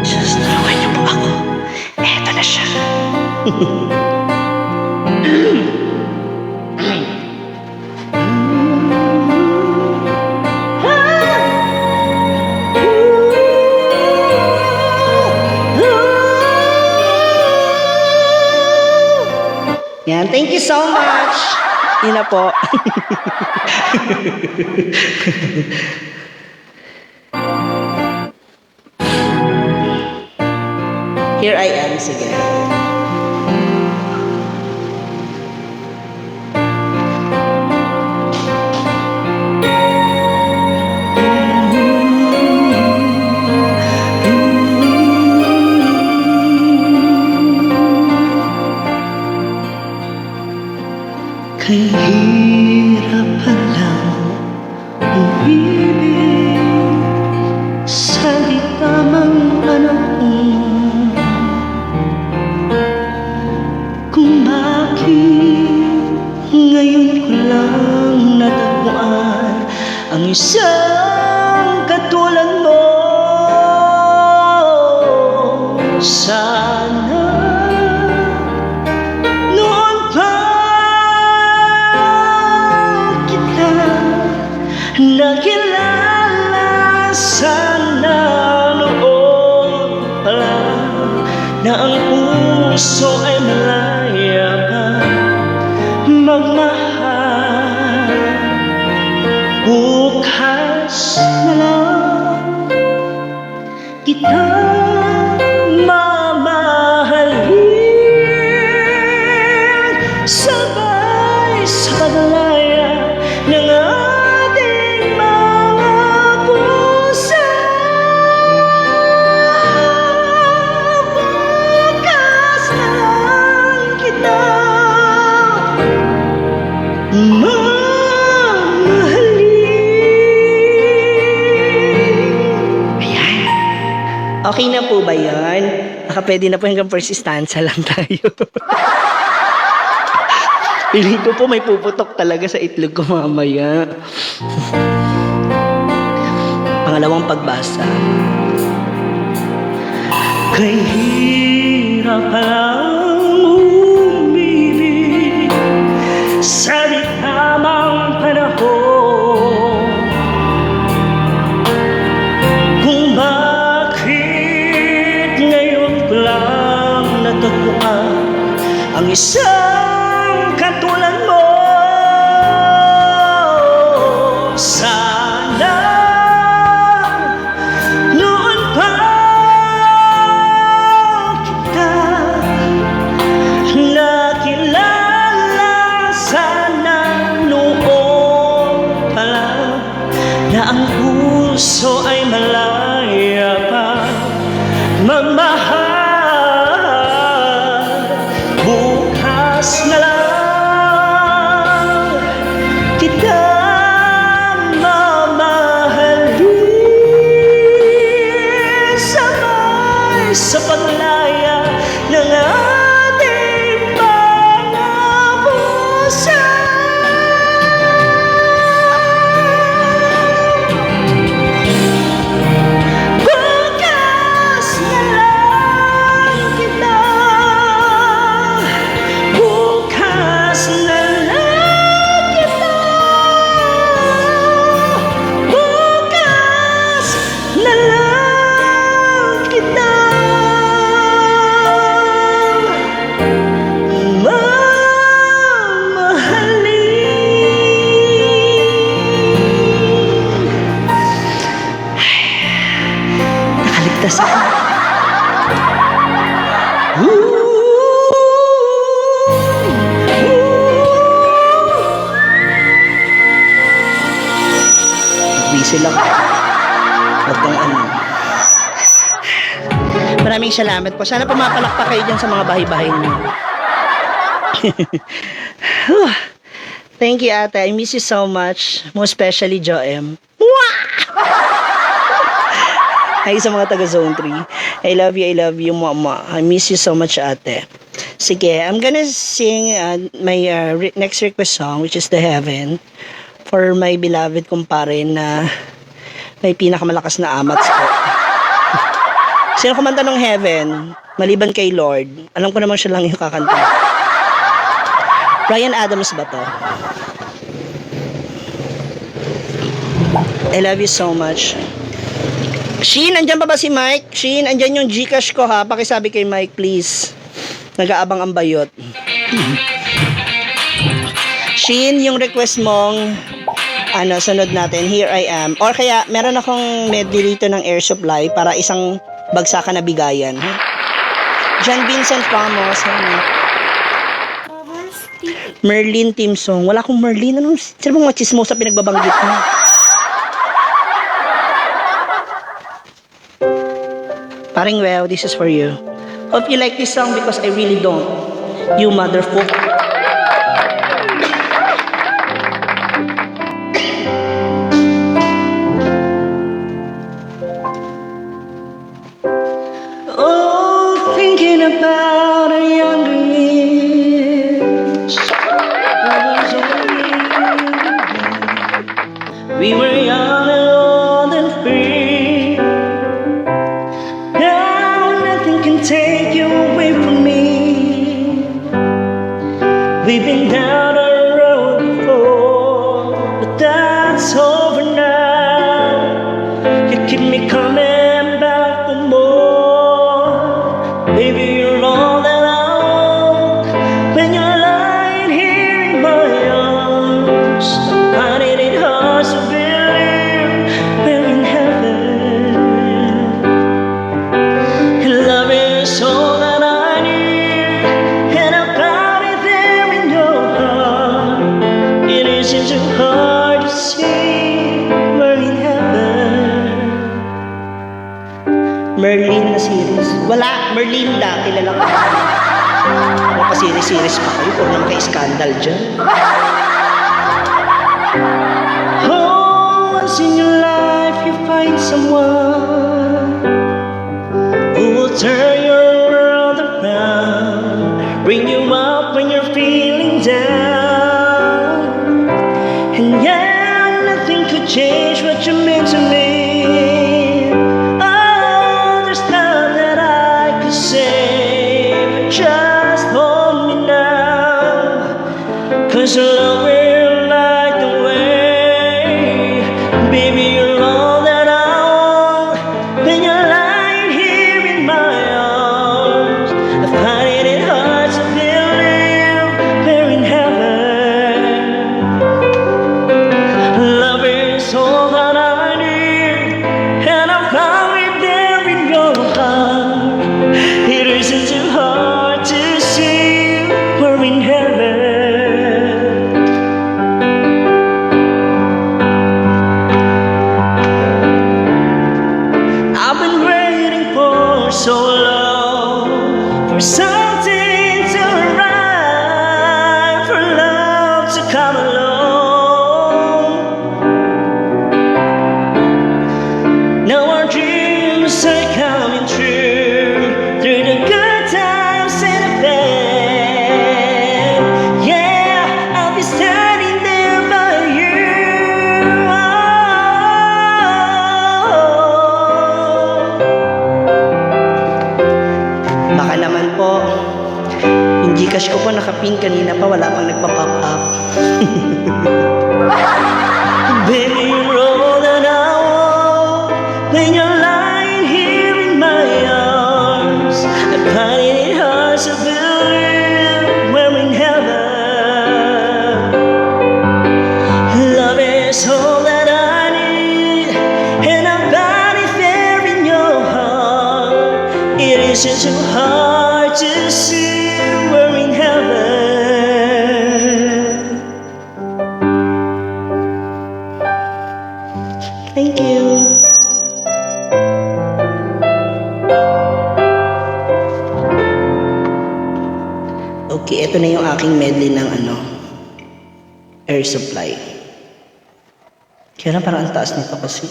Just tulungan niyo po ako. Eto na siya. Yan, thank you so much. Yun na po. Here I am, sige. Kay hirap palang umibig sa di tamang panahon. Kung bakit ngayon ko lang natagpuan ang isang katulad mo. Sana noon pa kita nakilala, sana noon pa lang na ang puso ay malaya pa magmahal. Bukas na lang kita mamahalin, sabay sa paglaya ng ating mga puso. Bukas na lang kita Okay na po ba yun? Pwede na po hanggang first stanza lang tayo. Piling ko po may puputok talaga sa itlog ko mamaya. Pangalawang pagbasa. Kay hirap palang umibig sa di tamang panahon. Kung bakit ngayon ko lang natagpuan ang isang katulad mo. Sana noon pa kita nakilala, sana noon pa lang na ang puso ay malaya pa magmahal. Bukas na lang kita mamahalin, sabay sa paglaya ng ating mga puso. Bukas na lang kita, bukas na lang kita, bukas na lang kita mamahalin. Nakaligtas ako. Busy lang. Huwag kang ano. Maraming salamat po. Sana pumapalakpak kayo dyan sa mga bahay-bahay niyo. Thank you, ate. I miss you so much. Most especially, Joem. Hi sa mga taga Zone 3. I love you, mama. I miss you so much, ate. Sige, I'm gonna sing my next request song, which is The Heaven, for my beloved kumpare na may pinakamalakas na amats ko. Sino kumanta ng Heaven? Maliban kay Lord. Alam ko naman siya lang yung kakanta. Ryan Adams ba to? I love you so much. Sheen, andyan pa ba si Mike? Sheen, andyan yung Gcash ko ha. Pakisabi kay Mike, please. Nag-aabang ang bayot. Sheen, yung request mong sunod natin, Here I Am. Or kaya, meron akong medley dito ng air supply para isang bagsakan na bigayan. John Vincent Ramos. Merlin Team Song. Wala akong Merlin. Sino bang machismosa pinagbabanggit mo? Paring Well, this is for you. Hope you like this song because I really don't. You motherfucker. Oh, thinking about a younger years. We were young and old and free. Now nothing can take you away from me. We've been down a road before, but that's over now. You keep me coming back for more. Baby, you're all that I want. When you're lying here in my arms, I'm finding it hard to believe we're in heaven. And love is all that I need, and I found it there in your heart. It isn't too hard to see we're in heaven. Merlin na series. Wala, Merlin lang. Kilala ko. Wala pa series pa kayo. Puro naman kayo scandal dyan. Oh, once in your life you find someone who will turn your world around, bring you up when you're feeling down. And yeah, nothing could change what you meant to me. Oh, there's none that I could say. Just hold me now, 'cause your love will light the way. Baby, you're all that I want. When you're lying here in my arms, I find it hard to believe we're in heaven. Love is all that I need, and I found it there in your heart. It isn't too hard to see we're in heaven. I've been waiting for so long for something to arrive, for love to come along. Now our dreams are coming true, through the good times and the bad. Yeah, I'll be standing there by you. Baka naman po, yung Gcash ko po nakapin kanina pa, wala pang nagpa-pop up. Baby, you're all that I want. When you're lying here in my arms, I'm finding it hard to believe we're in heaven. Love is all that I need, and I found it there in your heart. It isn't too hard to see we're in heaven. Thank you. Okay, ito na yung aking medley ng air supply. Kaya lang parang ang taas nito kasi.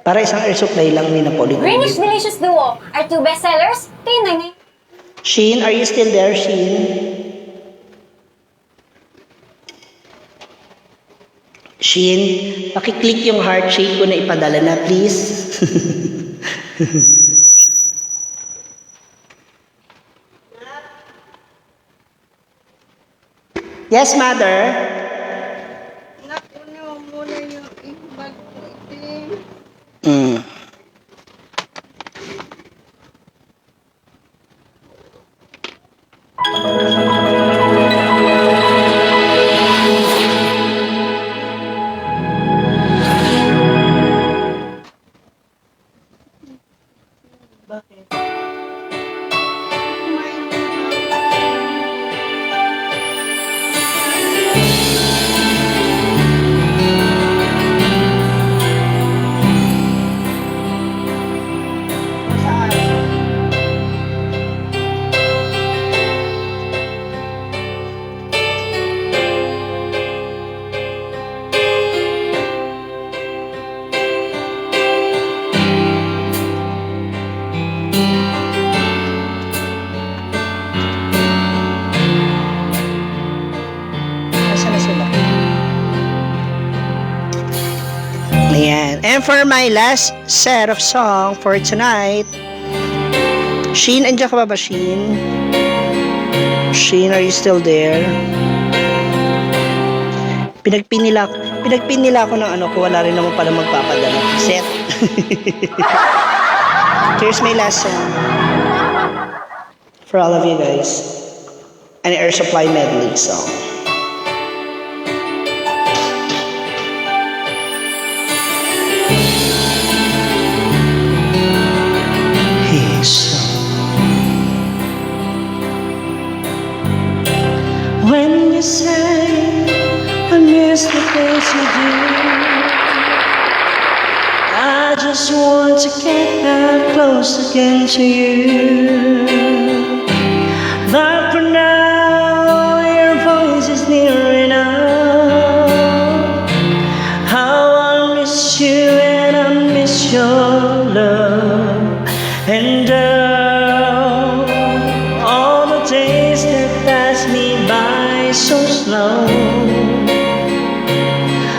Para isang air supply lang ni Napoleon. Greenish Delicious Duo. Our two bestsellers, $10.99. Sheen, are you still there, Sheen? Sheen, pakiclick yung heart shape ko na ipadala na, please. Yes, mother. Nakunin mo muna yung bag ko itim. Mm. Bakit? Kumain ka na. Nasaan na sila? Ayan. And for my last set of song for tonight, Sheen, andiyan ka ba Sheen? Sheen, are you still there? Pinagpin nila ako ng ano ko, wala rin naman pala magpapadala. Set. Here's my last song. For all of you guys. An Air Supply medley song. When you say I miss the things you do, I just want to get back close again to you. But for now, your voice is near enough. How I miss you and I miss your love. And all the days that pass me by so slow,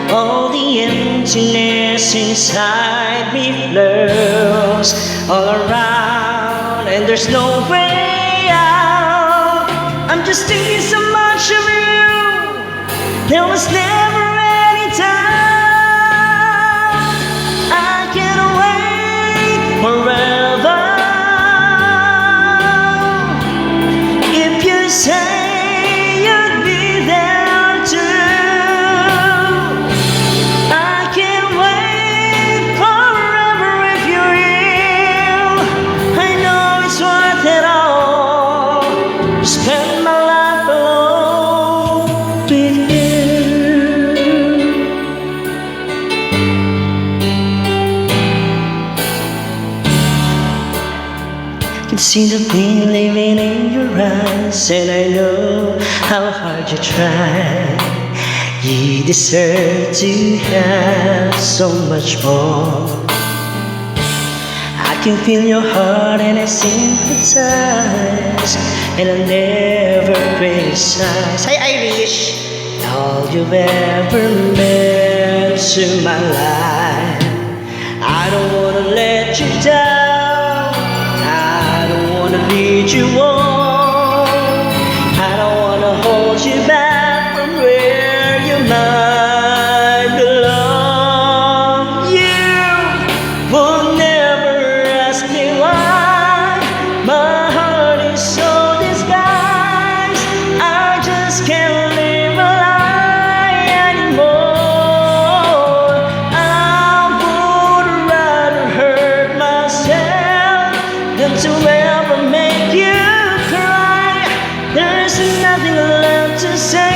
all the emptiness inside me flows all around, and there's no way out. I'm just thinking so much of you. There was never any time. I can't wait forever. If you say you'd be there too, I can't wait forever if you're here. I know it's worth it all to spend my life alone with you. Can see the pain living in your eyes, and I know how hard you try. You deserve to have so much more. I can feel your heart and I sympathize, and I'll never criticize. Hi Irish! All you've ever meant to my life. I don't wanna let you down. I don't wanna lead you on. I don't wanna hold you back from where you might belong. You will never ask me why. My heart is so disguised. I just can't live a lie anymore. I would rather hurt myself than to ever make you cry. There's nothing left to say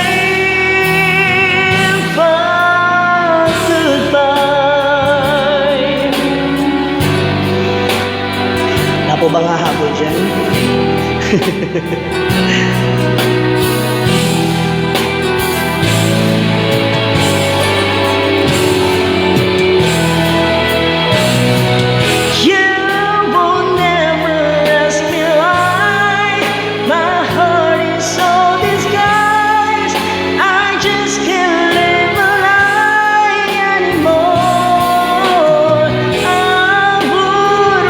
but goodbye. Na po bang hahabol dyan? You will never ask me why. My heart is so disguised. I just can't live a lie anymore. I would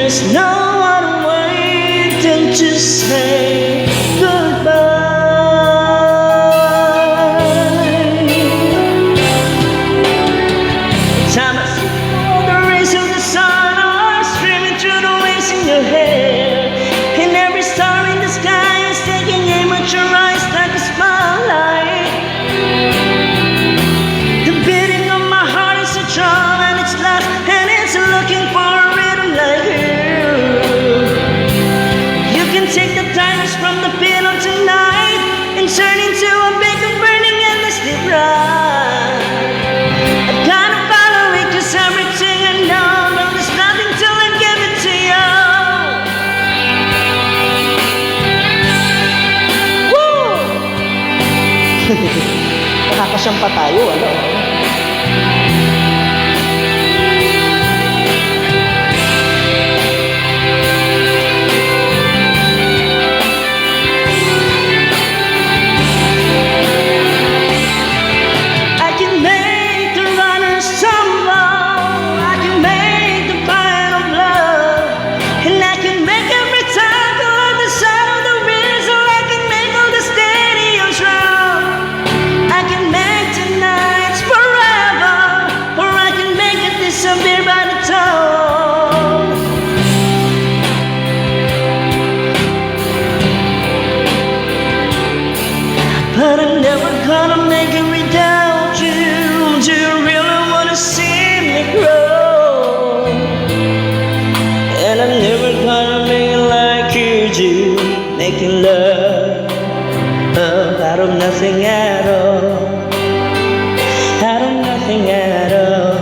There's no other way than to say goodbye. Time I see all the rays of the sun are streaming through the waves in your hair, and every star in the sky is taking aim at your eyes like a spotlight. The beating of my heart is a drum and it's lost, and it's looking for a rhythm like you. You can take the diamonds from the pin of tonight and turn into a beacon burning endlessly bright. I gotta follow it 'cause everything I know, but there's nothing till I give it to you. Woo! Nakakasyang pa tayo, ano? I can make the runners tumble, I can make the final blow, and I can make every time go like the sound of the whistle. I can make all the stadiums round. I can make the nights forever, or I can make it disappear by the tone. But I'm never gonna make it without you. Do you really wanna see me grow? And I'm never gonna make it like you do, making love out of nothing at all, out of nothing at all,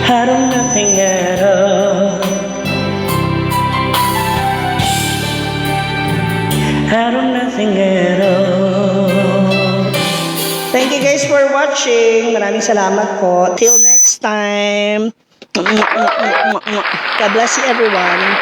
out of nothing at all, out of nothing at all. Thank you guys for watching. Maraming salamat po. Till next time. God bless you everyone.